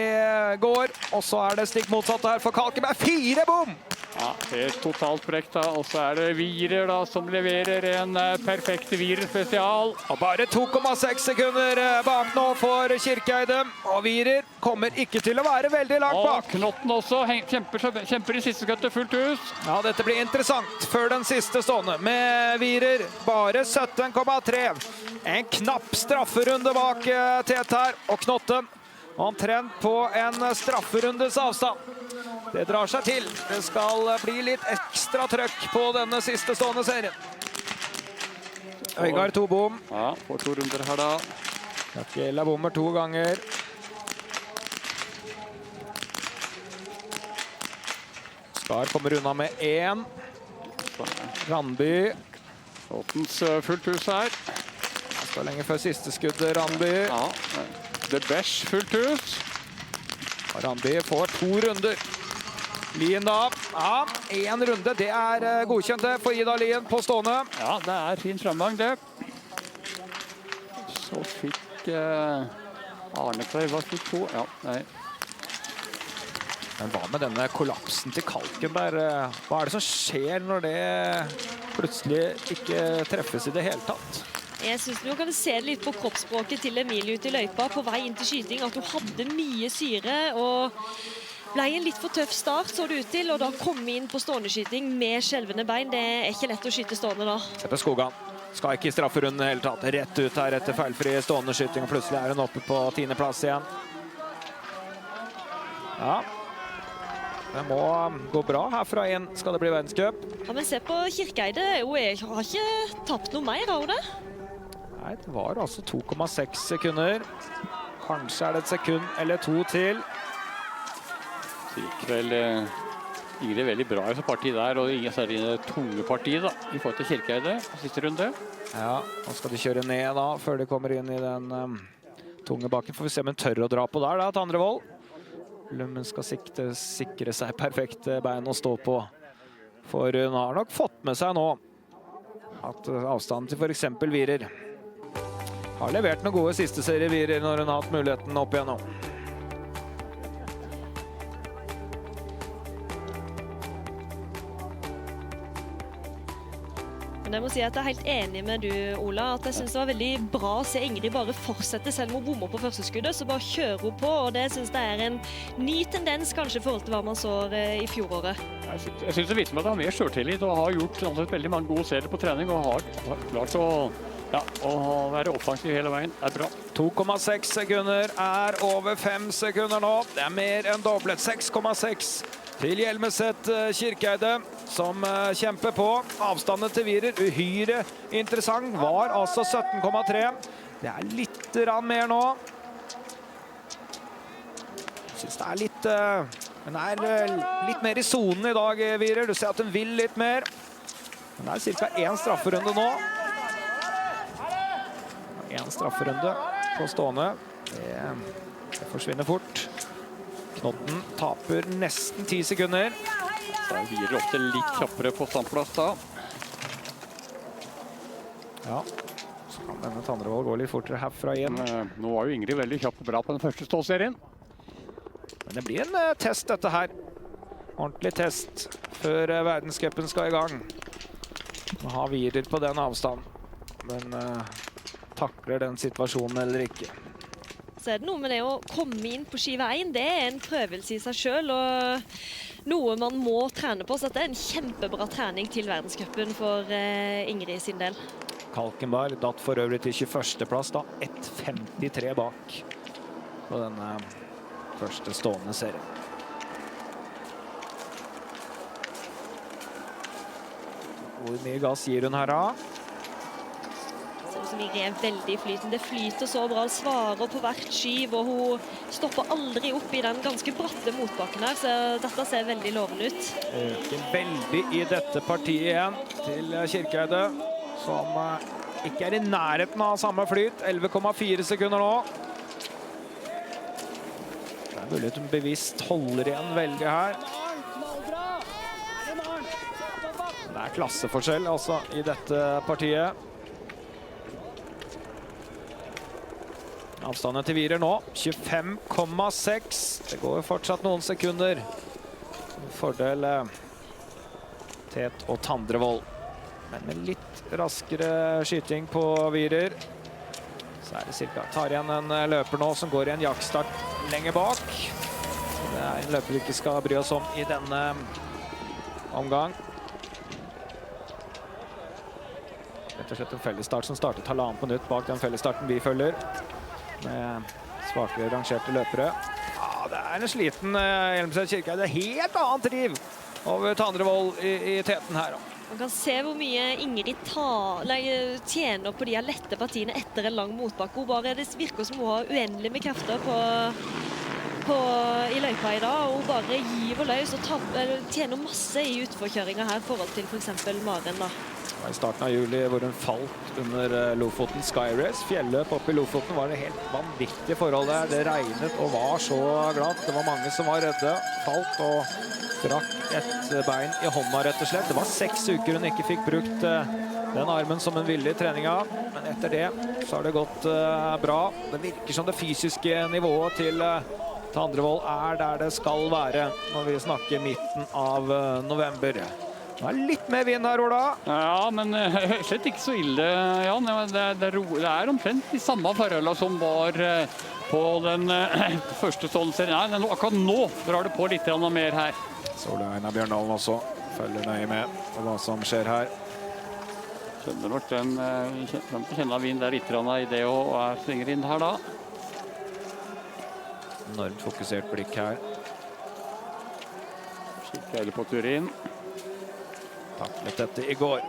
går. Og så er det stikk motsatt her for Kalkenberg. 4 bom! Ja, helt totalt brekk da. Og så er det Wierer da, som leverer en perfekt Wierer spesial. Og bare 2,6 sekunder bak nå for Kirkeide. Og Wierer kommer ikke til å være veldig langt bak. Og Knotten også kjemper i siste skuttet fullt hus. Ja, dette blir interessant før den siste stående. Med Wierer bare 17,3. En knapp strafferunde bak Tet her. Og Knotten omtrent på en strafferundes avstand. Det drar seg til. Det skal bli litt ekstra trøkk på denne siste stående serien. Øygard 2 bom. Ja, får 2 runder her da. Jakela bommer 2 ganger. Skar kommer unna med 1. Randby. Åttens fullt hus her. Det står lenge før siste skuddet, Randby. Ja, det bæsj fullt hus. Randby får 2 runder. Lien da. Ja, 1 runde. Det er godkjent det for Ida Lien på stående. Ja, det er fin fremgang det. Så fikk Arne Kleiva fikk 2. Ja, nei. Men hva med denne kollapsen til Kalkenberg? Hva er det som skjer når det plutselig ikke treffes i det hele tatt? Jeg synes du kan se litt på kroppsspråket til Emilie ute i løypa på vei inn til skyting, at hun hadde mye syre og ble en litt for tøff start, så det ut til, og da komme inn på stående skyting med skjelvende bein. Det er ikke lett å skyte stående da. Se på Skogan. Skal ikke i strafferunden i hele tatt. Rett ut her etter feilfri stående skyting, og plutselig er hun oppe på 10. plass igjen. Ja. Det må gå bra herfra inn, skal det bli verdenscup. Ja, men se på Kirkeide, hun har ikke tapt noe mer, har hun det? Nei, det var altså 2,6 sekunder. Kanskje det et sekund eller to til. Likevel Ingrid veldig bra i partiet der, og ingen særlig tunge partiet da, i forhold til Kirkeide, siste runde. Ja, nå skal de kjøre ned da, før de kommer inn i den tunge bakken. Får vi se om hun tør å dra på der da, til Tandrevold. Lummen skal sikre seg perfekt bein å stå på. For hun har nok fått med seg nå at avstanden til for eksempel Wierer har levert noen gode siste serier Wierer når hun har hatt muligheten opp igjennom. Men jeg må si at jeg er helt enig med du, Ola, at jeg synes det var veldig bra å se Ingrid bare fortsette selv om hun bommer på første skuddet, så bare kjører hun på, og det synes jeg er en ny tendens kanskje i forhold til hva man så i fjoråret. Jeg synes det viser meg at han har mer selvtillit og har gjort veldig mange gode serier på trening og har klart å være offensiv hele veien. Det er bra. 2,6 sekunder er over 5 sekunder nå. Det er mer enn doblet. 6,6 til Hjelmeset Kirkeide, som kjemper på. Avstanden til Wierer, uhyre interessant, var altså 17,3. Det er litt mer nå. Jeg synes det er litt... Den er litt mer i zonen i dag, Wierer. Du ser at den vil litt mer. Den er cirka 1 strafferunde nå. 1 strafferunde på stående. Det forsvinner fort. Knotten taper nesten 10 sekunder. Så Wierer ofte litt kjappere på standplass da. Ja, så kan denne Tandrevold gå litt fortere herfra igjen. Nå var jo Ingrid veldig kjapp og bra på den første ståserien. Men det blir en test dette her. Ordentlig test før verdenscupen skal i gang. Nå har Wierer på den avstanden. Men takler den situasjonen eller ikke. Så er det noe med det å komme inn på skiveien. Det er en prøvelse i seg selv, og noe man må trene på. Så det er en kjempebra trening til verdenscupen for Ingrid sin del. Kalkenberg datt for øvrig til 21. plass da. 1,53 bak på denne første stående serien. Hvor mye gass gir hun her da? Som Ingrid er veldig flytende. Det flyter så bra, svarer på hvert skyv, og hun stopper aldri opp i den ganske bratte motbakken her, så dette ser veldig lovende ut. Øker veldig i dette partiet igjen til Kirkeide, som ikke er i nærheten av samme flyt. 11,4 sekunder nå. Det er mulig at hun bevisst holder igjen veldig her. Det er klasseforskjell altså i dette partiet. Avstanden til Wierer nå, 25,6. Det går fortsatt noen sekunder. Fordel Tet og Tandrevold. Men med litt raskere skyting på Wierer, så er det cirka. Tar igjen en løper nå som går i en jaktstart lenger bak. Så det er en løper vi ikke skal bry oss om i denne omgang. Rett og slett en fellesstart som startet 1,5 minutt bak den fellesstarten vi følger. Med svakere rangerte løpere. Ja, det er en sliten Hjelmeset Kirkeide. Det er helt annet driv over Tandrevold i teten her. Man kan se hvor mye Ingrid tjener på de lette partiene etter en lang motbakke. Det virker som hun har uendelig med krefter i løypa i dag, og hun bare giver løs og tjener masse i utforkjøringa her i forhold til for eksempel Maren da. I starten av juli hvor hun falt under Lofoten Sky Race. Fjelløp oppe i Lofoten var det helt vanvittige forhold der. Det regnet og var så glatt. Det var mange som var redde. Falt og brakk et bein i hånda rett og slett. Det var 6 uker hun ikke fikk brukt den armen som hun ville i treninga. Men etter det så har det gått bra. Det virker som det fysiske nivået til Tandrevold er der det skal være når vi snakker midten av november. Det er litt mer vind her, Ola. Ja, men slett ikke så ille, Jan. Det er omtrent de samme forholdene som var på den første stående-serien. Nei, akkurat nå drar det på litt mer her. Solveig Einar Bjørndalen også følger nøye med på hva som skjer her. Skjønner nok den kjenner vind der litt i det og svinger inn her da. Enormt fokusert blikk her. Kirkeide på tur inn. Taklet dette i går.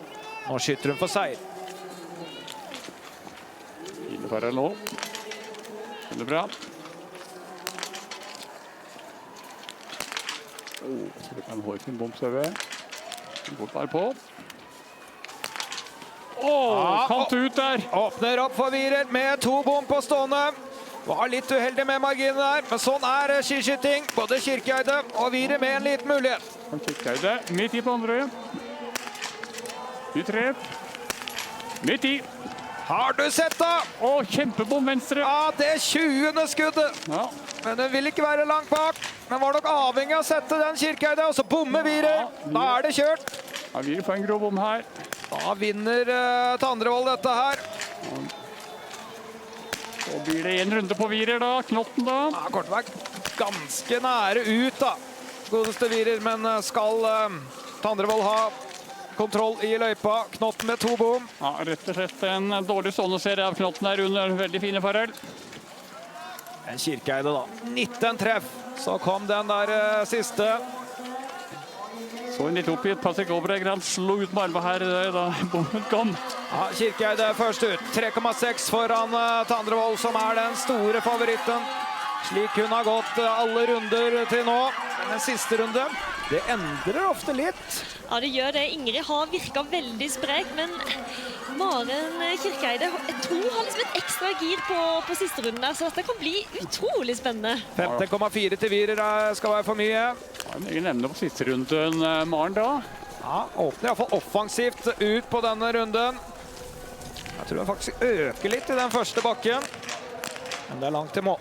Nå skyter hun for seier. Fine Farrell nå. Veldig bra. Så det kan Håkon bomsøve. Godt bare på. Kant ut der. Åpner opp for Wierer med 2 bom på stående. Var litt uheldig med marginen der, men sånn er skiskyting. Både Kirkeide og Wierer med en liten mulighet. Kirkeide midt i på andre. Utrepp. Midt i. Har du sett da? Kjempebom venstre. Ja, det 20. skuddet. Ja. Men den vil ikke være langt bak. Men var nok avhengig av å sette den Kirkeide, og så bommer Wierer. Da er det kjørt. Ja, Wierer får en grov bom her. Da vinner Tandrevold dette her. Så blir det en runde på Wierer da, Knotten da. Ja, Kortberg ganske nære ut da, godeste Wierer, men skal Tandrevold ha kontroll i løypa. Knotten med 2 bom. Ja, rett og slett en dårlig stående serie av Knotten her under veldig fine Farrell. En Kirkeide da, 19 treff. Så kom den der siste. Så en litt oppgitt, Patrick Aabregg, han slo ut med armen her da bommen kom. Ja, Kirkeide først ut, 3,6 foran Tandrevold, som er den store favoritten. Slik hun har gått alle runder til nå. Den siste runde, det endrer ofte litt. Ja, det gjør det. Ingrid har virket veldig sprek, men Maren Kirkeide, jeg tror har liksom et ekstra gir på siste runden der, så dette kan bli utrolig spennende. 15,4 til Wierer skal være for mye. Ja, en egen emne på siste runden, Maren da. Ja, åpner i hvert fall offensivt ut på denne runden. Jeg tror den faktisk øker litt i den første bakken. Men det er langt til mål.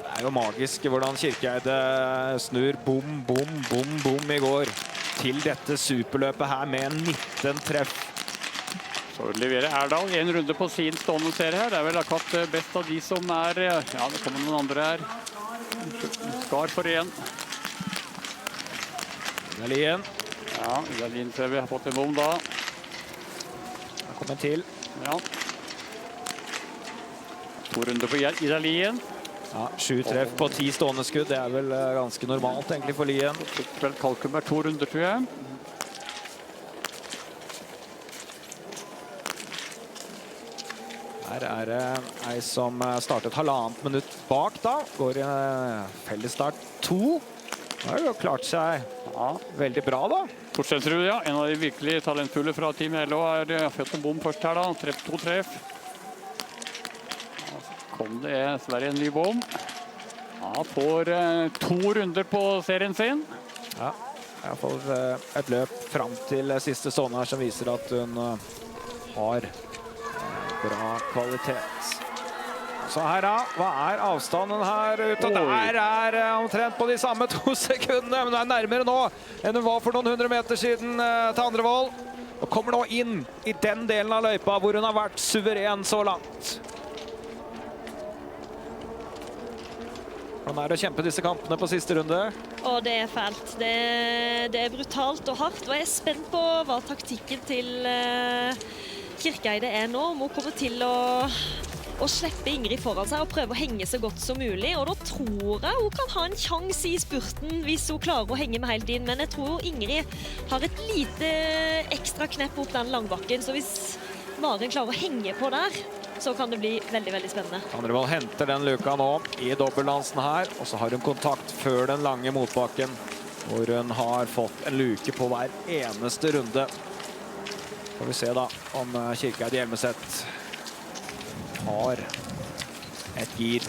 Det er jo magisk hvordan Kirkeide snur bom, bom, bom, bom i går til dette superløpet her med 19 treff. Så leverer Erdal en runde på sin stående serie her. Det er vel akkurat best av de som er... Ja, det kommer noen andre her. Skar for igjen. Idalien. Ja, Idalien ser vi har fått en bom da. Her kommer til. Ja. 2 runder på Idalien. Ja, 7 treff på 10 stående skudd. Det er vel ganske normalt egentlig for Lien. Kalkum er 2 runder, tror jeg. Her er det ei som startet 1,5 minutt bak da. Går i fellesstart 2. Det har jo klart seg veldig bra da. Torstensrud, ja. En av de virkelig talentfulle fra Team LO har fått en bom først her da. 2 treff. Kom det Sverige en ny bom. Ja, får 2 runder på serien sin. Ja, jeg får et løp frem til siste stående her som viser at hun har bra kvalitet. Så her da, hva er avstanden her ute? Der er omtrent på de samme 2 sekundene, men det er nærmere nå enn hun var for noen 100 meter siden Tandrevold. Og kommer nå inn i den delen av løypa hvor hun har vært suveren så langt. Hvordan er det å kjempe disse kampene på siste runde? Og det er fælt. Det er brutalt og hardt, og jeg er spent på hva taktikken til Kirkeide er nå. Må komme til å slippe Ingrid foran seg og prøve å henge så godt som mulig. Og da tror jeg hun kan ha en sjanse i spurten hvis hun klarer å henge med helt inn. Men jeg tror Ingrid har et lite ekstra knepp opp den langbakken, så hvis Maren klarer å henge på der, så kan det bli veldig, veldig spennende. Tandrevold henter den luka nå i dobbeltdansen her, og så har hun kontakt før den lange motbakken, hvor hun har fått en luke på hver eneste runde. Får vi se da om Kirkeide Hjelmeset har et gir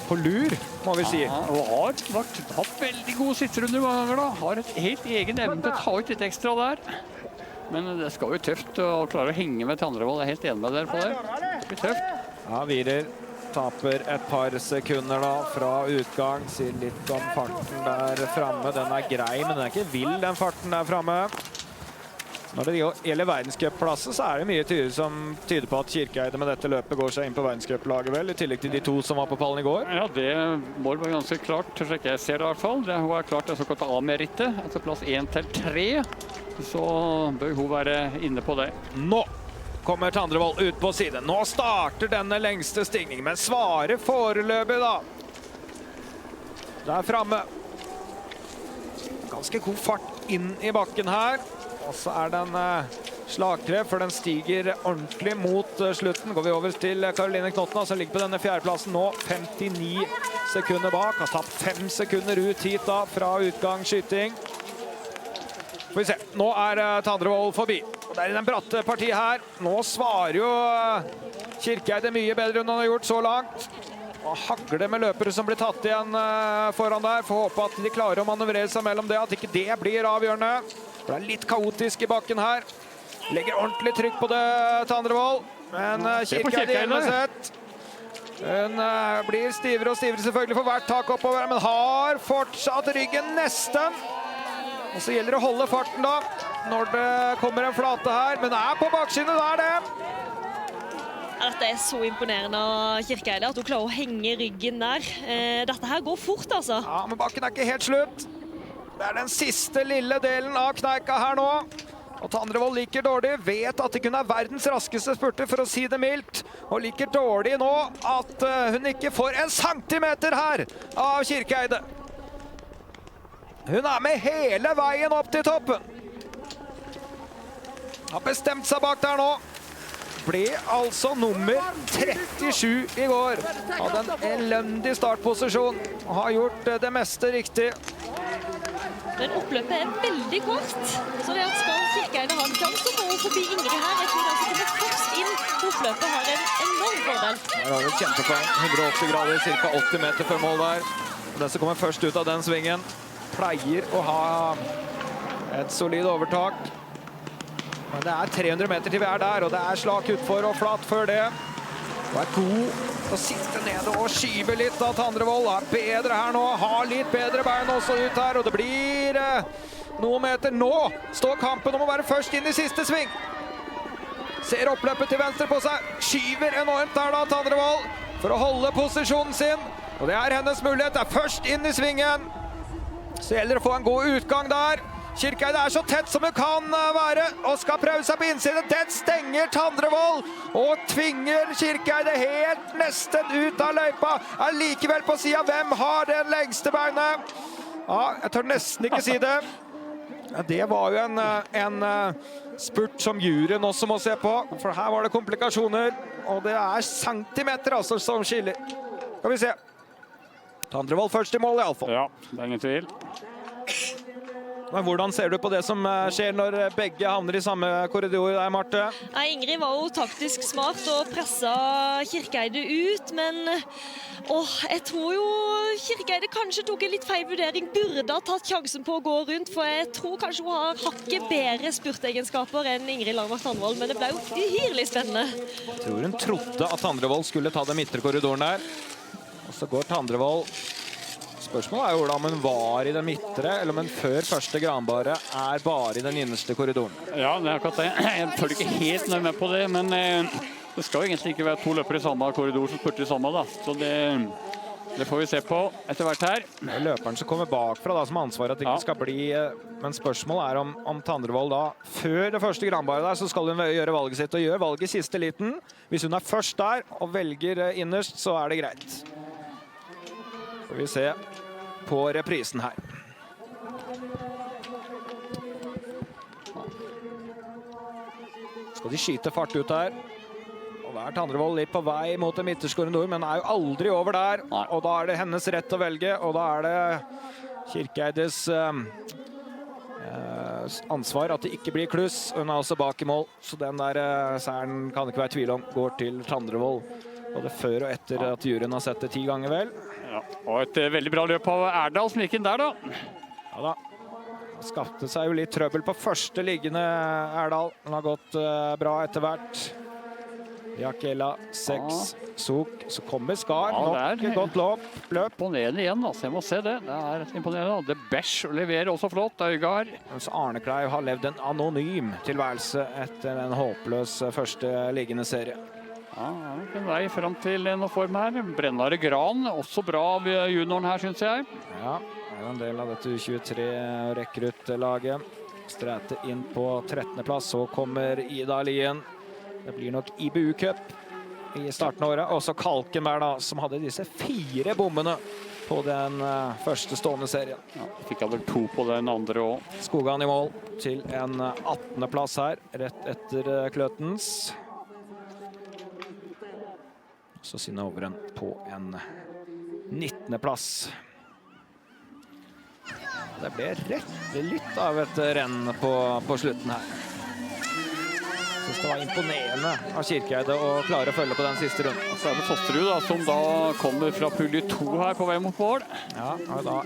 på lur, må vi si. Ja, og har hatt veldig gode sitterunder mange ganger da. Har et helt egen evne til å ta ut litt ekstra der. Men det skal jo tøft å klare å henge med Tandrevold. Jeg er helt enig med dere på det. Det blir tøft. Ja, Wierer taper et par sekunder da fra utgang. Sier litt om farten der fremme. Den er grei, men den er ikke vill, den farten der fremme. Når det gjelder verdenscupplasser, så er det mye som tyder på at Kirkeide med dette løpet går seg inn på verdenscuplaget vel, i tillegg til de 2 som var på pallen i går. Ja, det må være ganske klart, slik jeg ser det i hvert fall. Hun har klart det såkalt A-merittet, altså plass 1-3. Så bør hun være inne på det. Nå kommer Tandrevold ut på siden. Nå starter denne lengste stigningen, men svarer foreløpig da Der framme. Ganske god fart inn i bakken her. Og så den slagkrem, for den stiger ordentlig mot slutten. Går vi over til Caroline Knottena, som ligger på denne fjerdeplassen nå. 59 sekunder bak. Har tatt 5 sekunder ut hit da, fra utgang skyting. Får vi se. Nå Tandrevold forbi. Og det i den bratte partiet her. Nå svarer jo Kirkeide mye bedre enn han har gjort så langt. Og hagler med løpere som blir tatt igjen foran der. Får håpe at de klarer å manøvrere seg mellom det, at ikke det blir avgjørende. For det litt kaotisk i bakken her. Legger ordentlig trykk på det, Tandrevold. Men Kirkeide hjemme sett. Hun blir stivere og stivere selvfølgelig for hvert tak oppover, men har fortsatt ryggen nesten. Og så gjelder det å holde farten da, når det kommer en flate her, men på bakskinnet, det det. Dette så imponerende av Kirkeide, at hun klarer å henge ryggen der. Dette her går fort, altså. Ja, men bakken ikke helt slutt. Det den siste lille delen av kneika her nå. Og Tandrevold liker dårlig, vet at det kun verdens raskeste spurter, for å si det mildt. Og liker dårlig nå at hun ikke får 1 centimeter her av Kirkeide. Hun med hele veien opp til toppen. Har bestemt seg bak der nå. Ble altså nummer 37 i går. Hadde en elendig startposisjon og har gjort det meste riktig. Men oppløpet veldig kort, så det at skal Kirkeide ha en sjanse å gå forbi Ingrid her, jeg tror altså kommer først inn. Oppløpet har en enorm fordel. Her har vi et kjempepoeng. 180 grader, ca. 80 meter før mål der. Den som kommer først ut av den svingen pleier å ha et solid overtak. Men det 300 meter til vi der, og det slak utfor og flatt før det. Og god å sitte nede og skyve litt av Tandrevold. Bedre her nå, har litt bedre bein også ut her, og det blir noen meter. Nå står kampen om å være først inn i siste sving. Ser oppløpet til venstre på seg, skyver enormt der da, Tandrevold, for å holde posisjonen sin. Og det hennes mulighet, det først inn i svingen. Så gjelder det å få en god utgang der. Kirkeide så tett som hun kan være, og skal prøve seg på innsiden. Den stenger Tandrevold, og tvinger Kirkeide helt nesten ut av løypa. Likevel på siden, hvem har den lengste beinet? Ja, jeg tør nesten ikke si det. Ja, det var jo en spurt som juryen også må se på, for her var det komplikasjoner, og det centimeter altså som skiller. Skal vi se. Tandrevold først i mål i alle fall. Ja, det ingen tvil. Men hvordan ser du på det som skjer når begge havner i samme korridor der, Marte? Nei, Ingrid var jo taktisk smart og presset Kirkeide ut, men jeg tror jo Kirkeide kanskje tok en litt feil vurdering, burde ha tatt sjansen på å gå rundt, for jeg tror kanskje hun har hakket bedre spurtegenskaper enn Ingrid Langmark Tandrevold, men det ble jo uhyrlig spennende. Jeg tror hun trodde at Tandrevold skulle ta den midtre korridoren der, og så går Tandrevold. Spørsmålet jo om hun var i den midtre, eller om hun før første granbare bare i den innerste korridoren. Ja, det akkurat det. Jeg følger ikke helt med på det, men det skal jo egentlig ikke være 2 løpere i samme korridor som spurter i samme, da. Så det får vi se på etter hvert her. Det løperen som kommer bakfra da, som ansvarer at det ikke skal bli, men spørsmålet om Tandrevold da, før det første granbare der, så skal hun gjøre valget sitt, og gjør valget i siste liten. Hvis hun først der og velger innerst, så det greit. Får vi se på reprisen her. Skal de skyte fart ut her. Og da Tandrevold litt på vei mot en midterste korridor, men jo aldri over der. Og da det hennes rett å velge, og da det Kirkeides ansvar at det ikke blir kluss. Hun også bak i mål, så den der seieren kan det ikke være tvil om går til Tandrevold. Både før og etter at juryen har sett det 10 ganger vel. Ja, og et veldig bra løp av Erdal som gikk inn der da. Ja da. Skapte seg jo litt trøbbel på første liggende Erdal. Den har gått bra etter hvert. Jakela 6, Sok, så kommer Skar. Nok et godt løp. Imponerende igjen, altså. Jeg må se det. Det imponerende. Det Besch leverer også flott. Øygar. Arne Kleiv har levd en anonym tilværelse etter en håpløs første liggende serie. Ja, en vei frem til noen form her. Brennare Gran, også bra av junioren her, synes jeg. Ja, det en del av dette U23 rekruttlaget. Stræte inn på 13. plass, så kommer Ida Lien. Det blir nok IBU Cup i starten av året. Også Kalkenberg da, som hadde disse 4 bommene på på den første stående serien. Ja, fikk jeg vel 2 på den andre også. Skogan i mål til en 18. plass her, rett etter Kløtens. Så Synne Overen på en 19. plass. Det ble rett litt av et renn på slutten her. Jeg synes det var imponerende av Kirkeide å klare å følge på den siste runden. Så er det Tosterud da, som da kommer fra pulje 2 her på vei mot mål. Ja, og da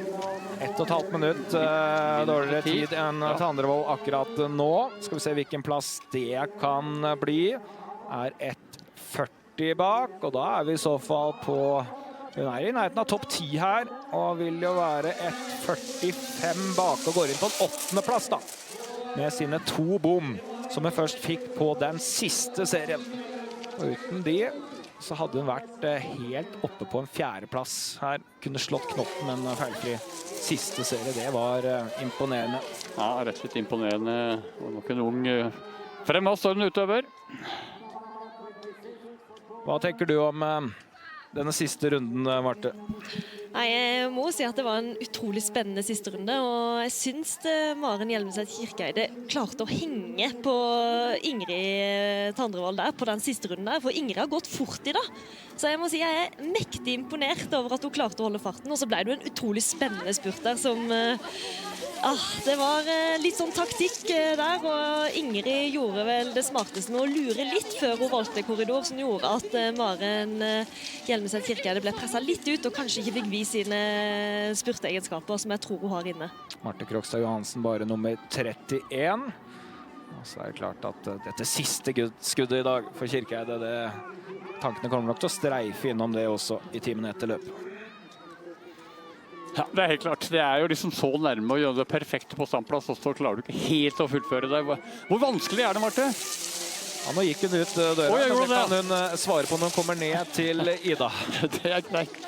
1,5 minutt dårligere tid enn Tandrevold akkurat nå. Skal vi se hvilken plass det kan bli. Er 1,40 bak, og da er vi i så fall på... Hun er i nærheten av topp 10 her, og vil jo være 1,45 bak og går inn på en 8. plass da. Med sine 2 bom, som hun først fikk på den siste serien. Og uten de, så hadde hun vært helt oppe på en 4. plass her. Kunne slått knotten, men feilfri siste serie, det var imponerende. Ja, rett og slett imponerende. Og nok en ung fremadstormende utøver. Hva tenker du om denne siste runden, Marte? Nei, jeg må si at det var en utrolig spennende siste runde, og jeg synes Maren Hjelmeset Kirkeide klarte å henge på Ingrid Tandrevold der på den siste runden der, for Ingrid har gått fort i dag. Så jeg må si jeg er mektig imponert over at hun klarte å holde farten, og så ble det jo en utrolig spennende spurt der som... det var litt sånn taktikk der, og Ingrid gjorde vel det smarteste med å lure litt før hun valgte korridor, som gjorde at Maren Hjelmeset Kirkeide ble presset litt ut, og kanskje ikke fikk vise sine spurteegenskaper, som jeg tror hun har inne. Marte Krogstad Johansen bare nummer 31. Og så er det klart at dette siste skuddet i dag for Kirkeide, tankene kommer nok til å streife innom det også i timen etter løpet. Ja, det er helt klart. Det er jo liksom så nærme å gjøre det perfekte på standplass, og så klarer du ikke helt å fullføre det. Hvor vanskelig er det, Marte? Ja, nå gikk hun ut døra. Nå kan hun svare på når hun kommer ned til Ida. Det er greit.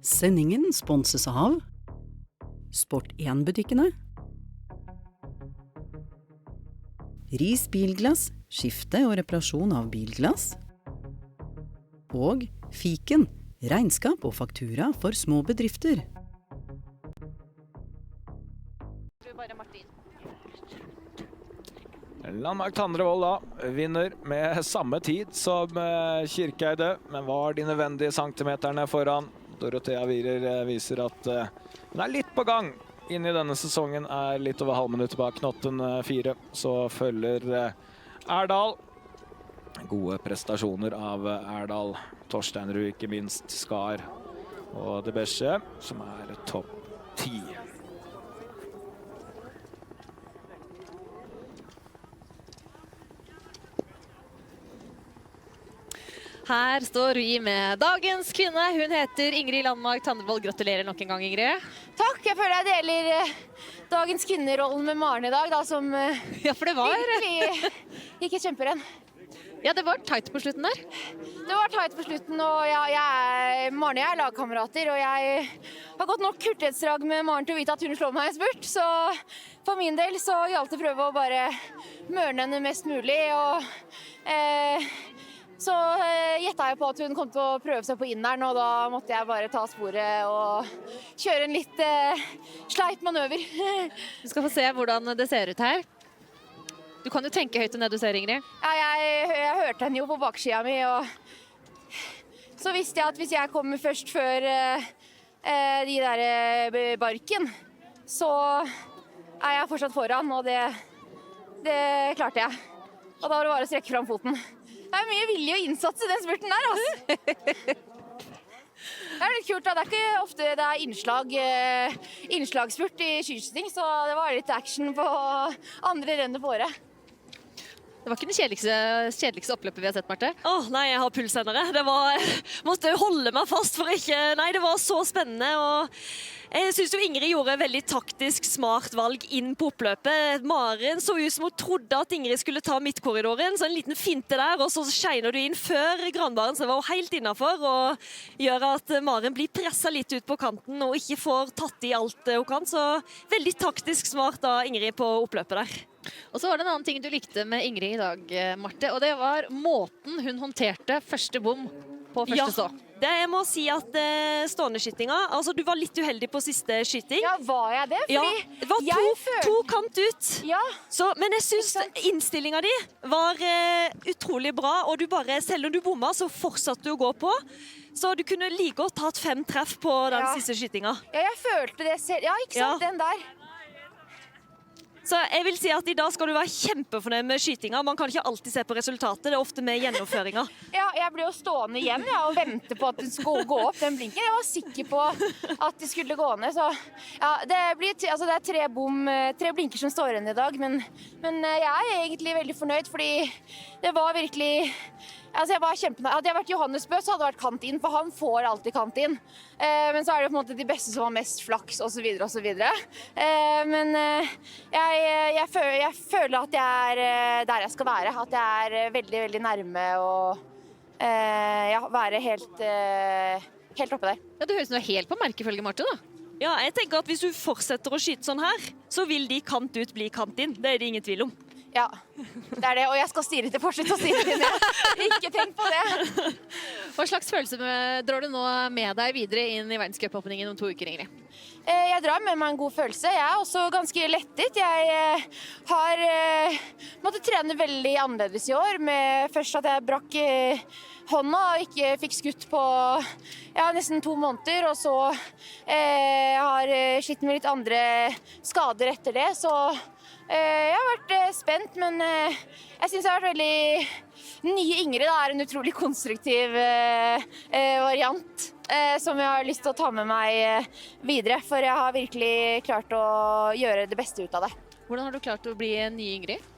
Sendingen sponses av Sport1-butikkene, Ris Bilglass, skifte og reparasjon av bilglass, og Fiken, regnskap og faktura for små bedrifter. Landmark Tandrevold da vinner med samme tid som Kirkeide, men var de nødvendige centimeterne foran. Dorothea Wierer viser at hun er litt på gang inn i denne sesongen, er litt over halvminuttet bak Knotten 4. Så følger Erdal. Gode prestasjoner av Erdal. Torsteinrud ikke minst, Skar og Debesche, som er topp 10. Her står vi med dagens kvinne. Hun heter Ingrid Landmark Tandrevold. Gratulerer nok en gang, Ingrid. Takk, jeg føler jeg deler dagens kvinnerollen med Maren i dag, da, som ja, for det var virkelig gikk et kjemperenn. Ja, det var tight på slutten der. Det var tight på slutten, og Maren og jeg er lagkamerater, og jeg har gått nok hurtighetsdrag med Maren til å vite at hun slår meg i spurt, så for min del så gjaldt det å prøve å bare mørne henne mest mulig, og så gjettet jeg på at hun kom til å prøve seg på inneren, og da måtte jeg bare ta sporet og kjøre en litt sleip manøver. Du skal få se hvordan det ser ut her. Du kan jo tenke høyt enn det du ser, Ingrid. Ja, jeg hørte henne jo på baksida mi, og så visste jeg at hvis jeg kommer først før de der barken, så er jeg fortsatt foran, og det klarte jeg. Og da var det bare å strekke fram foten. Det er mye vilje og innsats i den spurten der, altså. Det er litt kult, da. Det er ikke ofte det er innslagsspurt i skiskyting, så det var litt action på andre rennet på året. Det var ikke det kjedeligste oppløpet vi har sett, Marte. Nei, jeg har pulsendere. Måtte holde meg fast for ikke... Nei, det var så spennende, og jeg synes jo Ingrid gjorde veldig taktisk smart valg inn på oppløpet. Maren så ut som hun trodde at Ingrid skulle ta midtkorridoren, så en liten finte der, og så skjeiner du inn før Granbaren, så det var jo helt innenfor, og gjør at Maren blir presset litt ut på kanten, og ikke får tatt i alt hun kan, så veldig taktisk smart av Ingrid på oppløpet der. Og så var det en annen ting du likte med Ingrid i dag, Marte, og det var måten hun håndterte første bom på første stå. Det jeg må si at stående skytinga, altså du var litt uheldig på siste skyting. Ja, var jeg det? Fordi det var to kant ut. Ja. Så, men jeg synes innstillinga di var utrolig bra, og du bare, selv om du bomma, så fortsatte du å gå på. Så du kunne like godt tatt 5 treff på den siste skytinga. Ja, jeg følte det selv. Ja, ikke sant, den der. Så jeg vil si at i dag skal du være kjempefornøyd med skytinga. Man kan ikke alltid se på resultatet, det er ofte med gjennomføringa. Ja, jeg ble jo stående igjen og vente på at den skulle gå opp den blinken. Jeg var sikker på at det skulle gå ned, så ja, det er 3 blinker som står igjen i dag, men jeg er egentlig veldig fornøyd, fordi det var virkelig... Altså jeg var kjempenøyd. Hadde jeg vært Johannes Bø, så hadde det vært kant inn, for han får alltid kant inn. Men så er det på en måte de beste som har mest flaks, og så videre, og så videre. Men jeg føler at jeg er der jeg skal være. At jeg er veldig, veldig nærme og være helt oppe der. Ja, du høres nå helt på merkefølge, Marte, da. Ja, jeg tenker at hvis du fortsetter å skyte sånn her, så vil de kant ut bli kant inn. Det er det ingen tvil om. Ja, det er det, og jeg skal styre til fortsatt og styre til det. Ikke tenk på det. Hva slags følelse drar du nå med deg videre inn i verdenscupåpningen om 2 uker, Ingrid? Jeg drar med meg en god følelse. Jeg er også ganske lettet. Jeg har måttet trene veldig annerledes i år. Først at jeg brakk hånda og ikke fikk skutt på nesten 2 måneder. Og så har jeg slitt med litt andre skader etter det. Så jeg har vært spent, men jeg synes jeg har vært veldig... Nye Ingrid er en utrolig konstruktiv variant som jeg har lyst til å ta med meg videre, for jeg har virkelig klart å gjøre det beste ut av det. Hvordan har du klart å bli en ny Ingrid?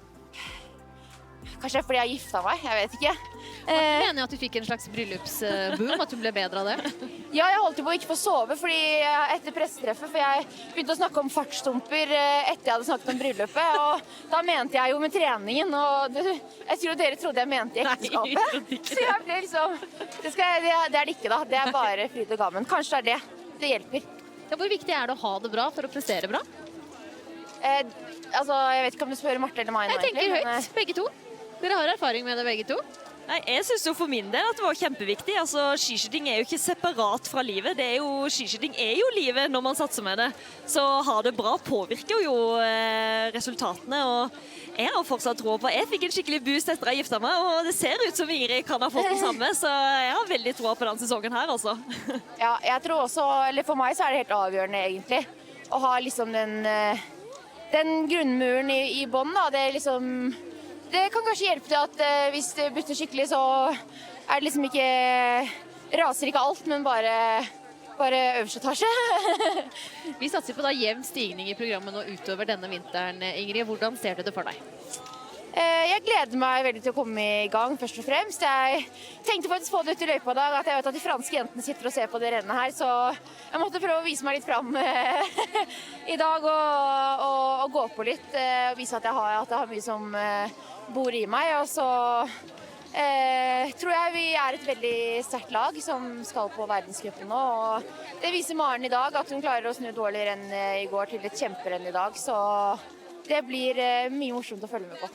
Kanskje fordi jeg har gifta meg, jeg vet ikke. Var du enig at du fikk en slags bryllupsboom, at du ble bedre av det? Ja, jeg holdt på å ikke få sove etter pressetreffet, for jeg begynte å snakke om fartstumper etter jeg hadde snakket om bryllupet, og da mente jeg jo med treningen, og jeg tror dere trodde jeg mente i ekteskapet. Så jeg ble liksom, det er det ikke da, det er bare fryd og gammen. Kanskje det er det, det hjelper. Ja, hvor viktig er det å ha det bra for å prestere bra? Jeg vet ikke om du spør Marte eller meg nå, egentlig. Jeg tenker høyt, begge to. Dere har erfaring med det begge to? Nei, jeg synes jo for min del at det var kjempeviktig. Altså, skiskyting er jo ikke separat fra livet. Skiskyting er jo livet når man satser med det. Så ha det bra påvirker jo resultatene. Og jeg har fortsatt tro på. Jeg fikk en skikkelig boost etter jeg gifta meg, og det ser ut som Ingrid kan ha fått det samme. Så jeg har veldig tro på den sesongen her, altså. Ja, jeg tror også, eller for meg så er det helt avgjørende egentlig, å ha liksom den grunnmuren i bånd, da. Det er liksom... Det kan kanskje hjelpe til at hvis det butter skikkelig, så er det liksom ikke... Raser ikke alt, men bare øverste etasje. Vi satser på da jevn stigning i programmet nå utover denne vinteren, Ingrid. Hvordan ser du det for deg? Jeg gleder meg veldig til å komme i gang, først og fremst. Jeg tenkte faktisk på det ut i løypa i dag, at jeg vet at de franske jentene sitter og ser på det rennet her, så jeg måtte prøve å vise meg litt fram i dag og gå på litt, og vise at jeg har mye som bor i meg. Og så tror jeg vi er et veldig sterkt lag som skal på verdenscupen nå, og det viser Maren i dag, at hun klarer å snu dårlig renn i går til et kjemperenn i dag, så det blir mye morsomt å følge med på.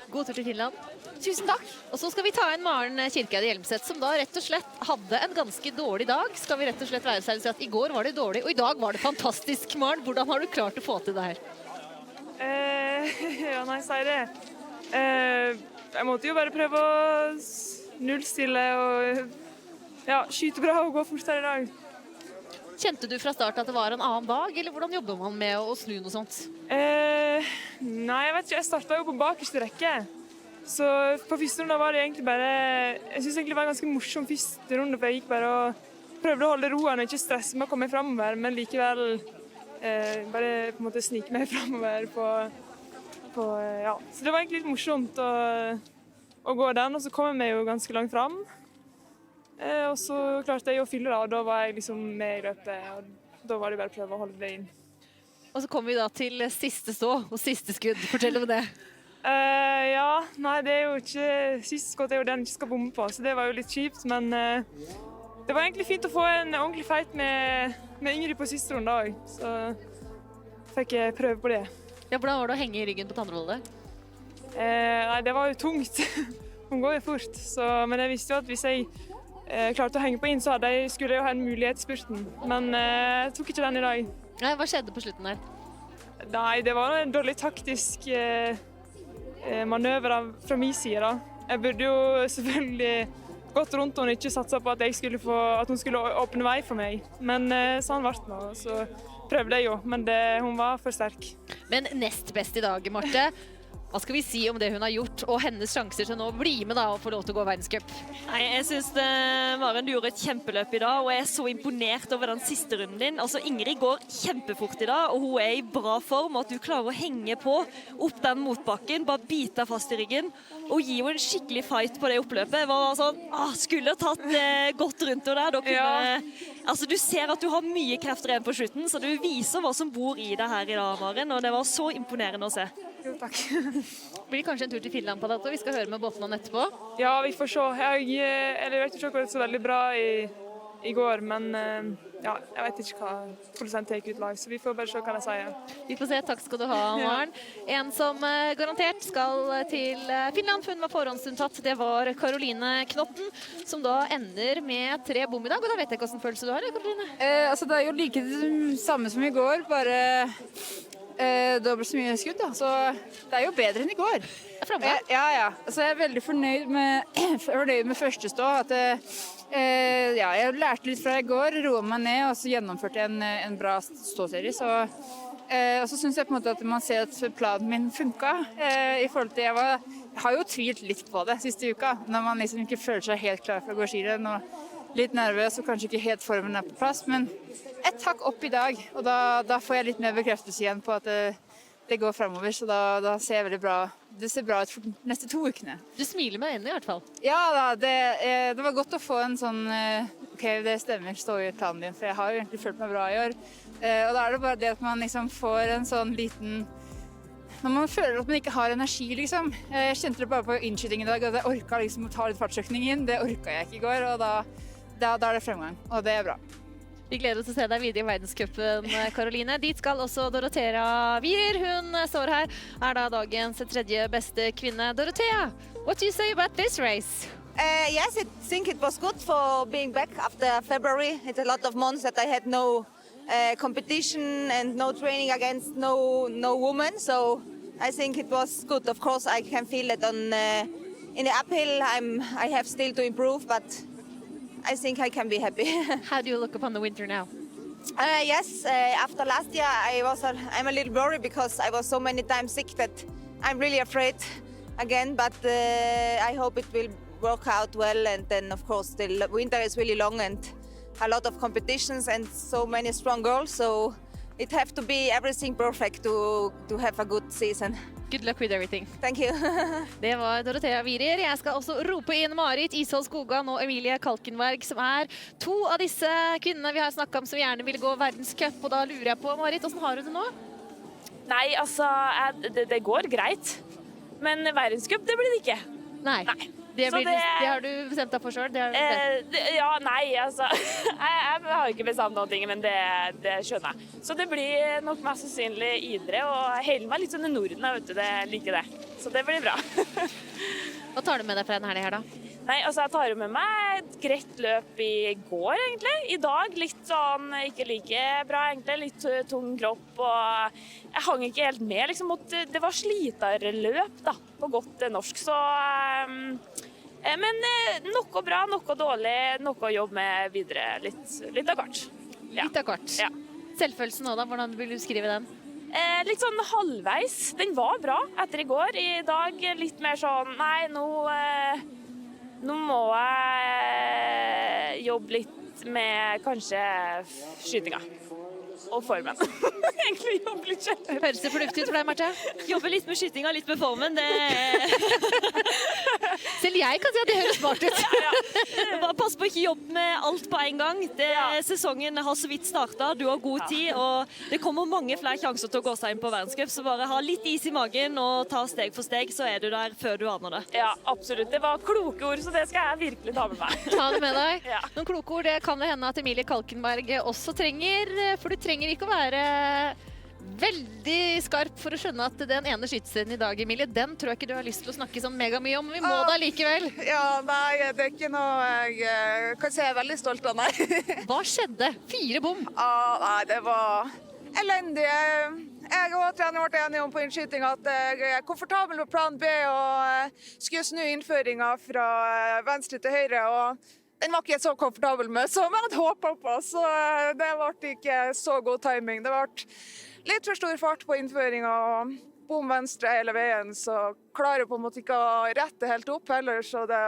God tur til Finland. Tusen takk. Og så skal vi ta inn Maren Kirkeide Hjelmseth, som da rett og slett hadde en ganske dårlig dag. Skal vi rett og slett være særlig si at i går var det dårlig, og i dag var det fantastisk, Maren. Hvordan har du klart å få til det her? Si det. Jeg måtte jo bare prøve å nullstille og skyte bra og gå fortere i dag. Kjente du fra start at det var en annen dag, eller hvordan jobber man med å snu noe sånt? Nei, jeg vet ikke. Jeg startet jo på bakerste rekke. Så på første runde var det egentlig bare... Jeg synes egentlig det var en ganske morsom første runde, for jeg gikk bare og prøvde å holde roen og ikke stresse med å komme fremover, men likevel bare på en måte snike meg fremover Så det var egentlig litt morsomt å gå den, og så kom jeg meg jo ganske langt frem. Og så klarte jeg å fylle det, og da var jeg liksom med i løpet, og da var det bare å prøve å holde det inn. Og så kommer vi da til siste stå og siste skudd. Fortell om det. Det er jo ikke... Siste skudd er jo den jeg ikke skal bomme på, så det var jo litt kjipt, men det var egentlig fint å få en ordentlig fight med Ingrid på siste runde også, så fikk jeg prøve på det. Ja, hvordan var det å henge i ryggen på Tandrevolle? Nei, det var jo tungt. Hun går jo fort, men jeg visste jo at hvis jeg klarte å henge på inn, så skulle jeg jo ha en mulighet i spurten. Men jeg tok ikke den i dag. Nei, hva skjedde på slutten der? Nei, det var en dårlig taktisk manøver fra min side da. Jeg burde jo selvfølgelig gått rundt og ikke satset på at hun skulle åpne vei for meg. Men sånn ble det nå, så prøvde jeg jo, men hun var for sterk. Men nest best i dag, Marte. Hva skal vi si om det hun har gjort, og hennes sjanser til nå å bli med da, og få lov til å gå verdenscup? Nei, jeg synes Maren, du gjorde et kjempeløp i dag, og jeg er så imponert over den siste runden din. Altså, Ingrid går kjempefort i dag, og hun er i bra form, og at du klarer å henge på opp den motbakken, bare bite fast i ryggen, og gi henne en skikkelig fight på det oppløpet. Jeg var sånn, skulle ha tatt godt rundt henne der. Da kunne, altså, du ser at du har mye krefter igjen på slutten, så du viser hva som bor i deg her i dag, Maren, og det var så imponerende å se. Jo, takk. Blir det kanskje en tur til Finland på dette, og vi skal høre med Botnan etterpå? Ja, vi får se. Jeg vet ikke akkurat så veldig bra i går, men ja, jeg vet ikke hvordan jeg tar ut live, så vi får bare se hva jeg sier. Vi får se. Takk skal du ha, Maren. En som garantert skal til Finland, hun var forhåndsunntatt. Det var Karoline Knotten, som da ender med 3 bom i dag. Og da vet jeg ikke hvordan følelse du har, Karoline? Altså, det er jo like det samme som i går, bare dobbelt så mye skudd, da. Så det er jo bedre enn i går. Ja. Altså, jeg er veldig fornøyd med første stå. At jeg lærte litt fra i går, roet meg ned, og så gjennomførte jeg en bra ståserie. Og så synes jeg på en måte at man ser at planen min funket. I forhold til jeg har jo tvilt litt på det siste uka, når man liksom ikke føler seg helt klar for å gå skirenn, og litt nervøs og kanskje ikke helt formen er på plass, men et hakk opp i dag, og da får jeg litt mer bekreftelse igjen på at det går fremover, så da ser jeg veldig bra. Det ser bra ut for de neste 2 ukene. Du smiler med øynene i hvert fall. Ja da, det var godt å få en sånn, ok, det stemmer, stå i planen din, for jeg har jo egentlig følt meg bra i år. Og da er det bare det at man liksom får en sånn liten, når man føler at man ikke har energi, liksom. Jeg kjente det bare på innskyting i dag, at jeg orket liksom å ta litt fartsøkning inn. Det orket jeg ikke i går, og da er det fremgang, og det er bra. Vi gleder oss til å se deg videre i verdenscupen, Karoline. Dit skal også Dorothea Wierer. Hun står her, er da dagens 3. beste kvinne. Dorothea, what do you say about this race? Yes, I think it was good for being back after February. It's a lot of months that I had no competition and no training against no woman, so I think it was good. Of course, I can feel that in the uphill I have still to improve, but I think I can be happy. How do you look upon the winter now? Yes, after last year I'm a little worried because I was so many times sick that I'm really afraid again, but I hope it will work out well, and then of course the winter is really long and a lot of competitions and so many strong girls, so it have to be everything perfect to have a good season. Good luck with everything. Thank you. Det var Dorothea Wierer. Jeg skal også rope inn Marit Ishold Skogan og Emilie Kalkenberg, som er 2 av disse kvinnene vi har snakket om som gjerne ville gå verdenscup. Og da lurer jeg på, Marit, hvordan har du det nå? Nei, altså, det går greit. Men verdenscup, det blir det ikke. Nei. Det har du bestemt deg for selv? Ja, nei, altså. Jeg har ikke bestemt noe, men det skjønner jeg. Så det blir nok mest sannsynlig idre, og hele meg litt sånn i Norden, vet du, det liker det. Så det blir bra. Hva tar du med deg fra denne helgen her da? Nei, altså jeg tar med meg et greit løp i går egentlig. I dag litt sånn, ikke like bra egentlig, litt tung kropp, og jeg hang ikke helt med, liksom. Det var sliterløp da, på godt norsk, så... Men noe bra, noe dårlig, noe å jobbe med videre, litt av hvert. Ja. Litt av hvert. Ja. Selvfølelsen nå da, hvordan vil du skrive den? Litt sånn halvveis. Den var bra etter i går. I dag litt mer sånn, nei, nå må jeg jobbe litt med kanskje skytinga. Og formen. Egentlig jobbe litt selv. Høres det fornuftig ut for deg, Marte? Jobbe litt med skytinga, litt med formen. Selv jeg kan si at det høres smart ut. Bare pass på å ikke jobbe med alt på en gang. Sesongen har så vidt startet, du har god tid, og det kommer mange flere sjanser til å gå seg inn på verdenscup, så bare ha litt is i magen og ta steg for steg, så er du der før du aner det. Ja, absolutt. Det var kloke ord, så det skal jeg virkelig ta med meg. Ta det med deg. Noen kloke ord, det kan det hende at Emilie Kalkenberg også trenger, for du trenger ikke å være Veldig skarp for å skjønne at den ene skyteserien i dag, Emilie, den tror jeg ikke du har lyst til å snakke sånn megamye om. Vi må da likevel. Ja, nei, det er ikke noe jeg kan si jeg er veldig stolt av, nei. Hva skjedde? 4 bom? Nei, det var elendig. Jeg og treneren ble enige om på innskyting at jeg er komfortabel med plan B og skulle snu innføringen fra venstre til høyre. Og den var ikke jeg så komfortabel med, som jeg hadde håpet på. Så det ble ikke så god timing. Det ble litt for stor fart på innføringen og bom venstre hele veien, så klarer jeg på en måte ikke å rette helt opp heller. Så det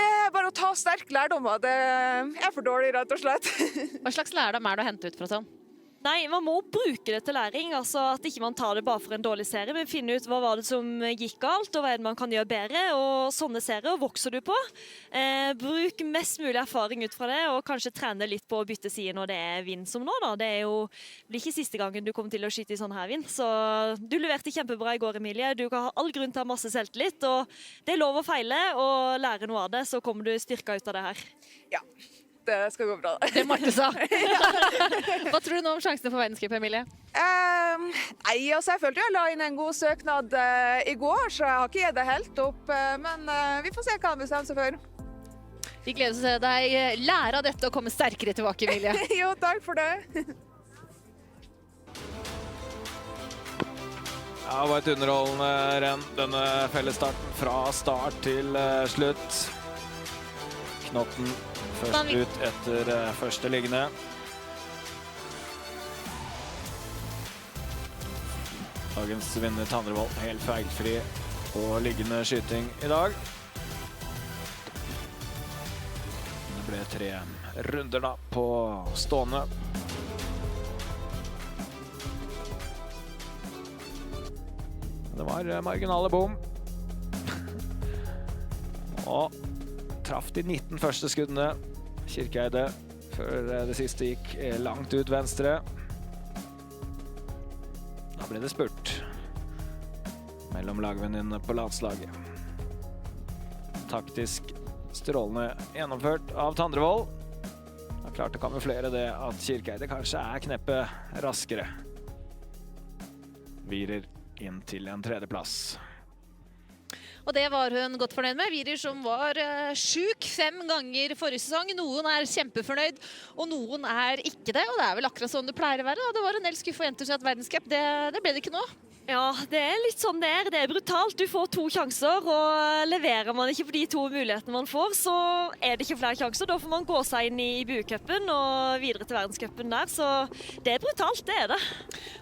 er bare å ta sterk lærdom. Det er for dårlig, rett og slett. Hva slags lærdom er det å hente ut fra sånn? Nei, man må bruke det til læring, altså at ikke man tar det bare for en dårlig serie, men finne ut hva var det som gikk galt, og hva er det man kan gjøre bedre, og sånne serier vokser du på. Bruk mest mulig erfaring ut fra det, og kanskje trene litt på å bytte side når det er vind som nå da. Det blir ikke siste gangen du kommer til å skyte i sånn her vind, så du leverte kjempebra i går, Emilie. Du kan ha all grunn til å ha masse selvtillit, og det er lov å feile og lære noe av det, så kommer du styrka ut av det her. Ja. Det skal gå bra. Det Marte sa. Hva tror du nå om sjansene for verdenscup, Emilie? Nei, altså jeg følte jeg la inn en god søknad i går, så jeg har ikke gitt det helt opp. Men vi får se hva han bestemmer seg for. Vi gleder oss til å se deg lære av dette og komme sterkere tilbake, Emilie. Jo, takk for det. Ja, det var et underholdende renn, denne fellesstarten fra start til slutt. Knotten først ut etter første liggende. Dagens vinner Tandrevold, helt feilfri på liggende skyting i dag. Det ble 3 runder da på stående. Det var marginale bom. Og traff de 19 første skuddene. Kirkeide før det siste gikk langt ut venstre. Da ble det spurt mellom lagvenninnene på landslaget. Taktisk strålende gjennomført av Tandrevold. Han klarte å kamuflere det at Kirkeide kanskje er kneppet raskere. Virer inn til en 3. plass. Og det var hun godt fornøyd med. Virer som var syk 5 ganger forrige sesong. Noen er kjempefornøyd, og noen er ikke det. Og det er vel akkurat sånn det pleier å være. Da. Det var en del skuff og jenter som hadde verdenscup. Det ble det ikke nå. Ja, det er litt sånn det er. Det er brutalt. Du får 2 sjanser, og leverer man ikke på de 2 mulighetene man får, så er det ikke flere sjanser. Da får man gå seg inn i buecupen og videre til verdenscupen der. Så det er brutalt, det er det.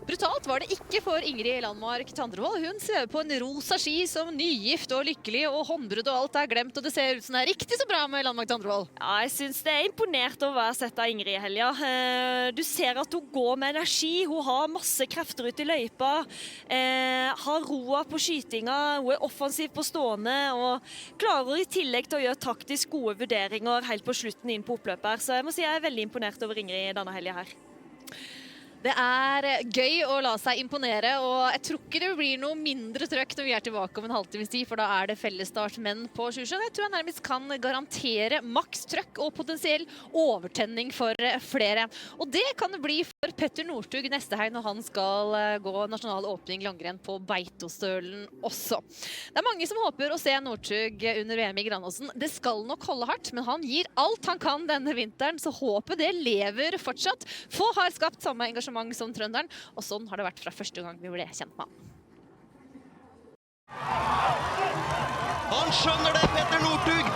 Brutalt var det ikke for Ingrid Landmark Tandrevold. Hun svever på en rosa ski som nygift og lykkelig, og håndbrudd og alt er glemt, og det ser ut som det er riktig så bra med Landmark Tandrevold. Ja, jeg synes det er imponert over å ha sett av Ingrid i helga. Du ser at hun går med energi, hun har masse krefter ut i løypa, har roa på skytinga, hun er offensiv på stående, og klarer i tillegg til å gjøre taktisk gode vurderinger helt på slutten inn på oppløpet. Så jeg må si jeg er veldig imponert over Ingrid denne helga her. Det er gøy å la seg imponere, og jeg tror ikke det blir noe mindre trøkk når vi er tilbake om en halvtimes tid, for da er det fellesstart menn på Sjusjøen. Jeg tror jeg nærmest kan garantere maks trøkk og potensiell overtenning for flere. Og det kan det bli for Petter Northug neste helg når han skal gå nasjonal åpning langrenn på Beitostølen også. Det er mange som håper å se Northug under VM i Granåsen. Det skal nok holde hardt, men han gir alt han kan denne vinteren, så håpet det lever fortsatt. Få har skapt samme engasjement som trønderen, og sånn har det vært fra første gang vi ble kjent med han. Han skjønner det, Petter Northug!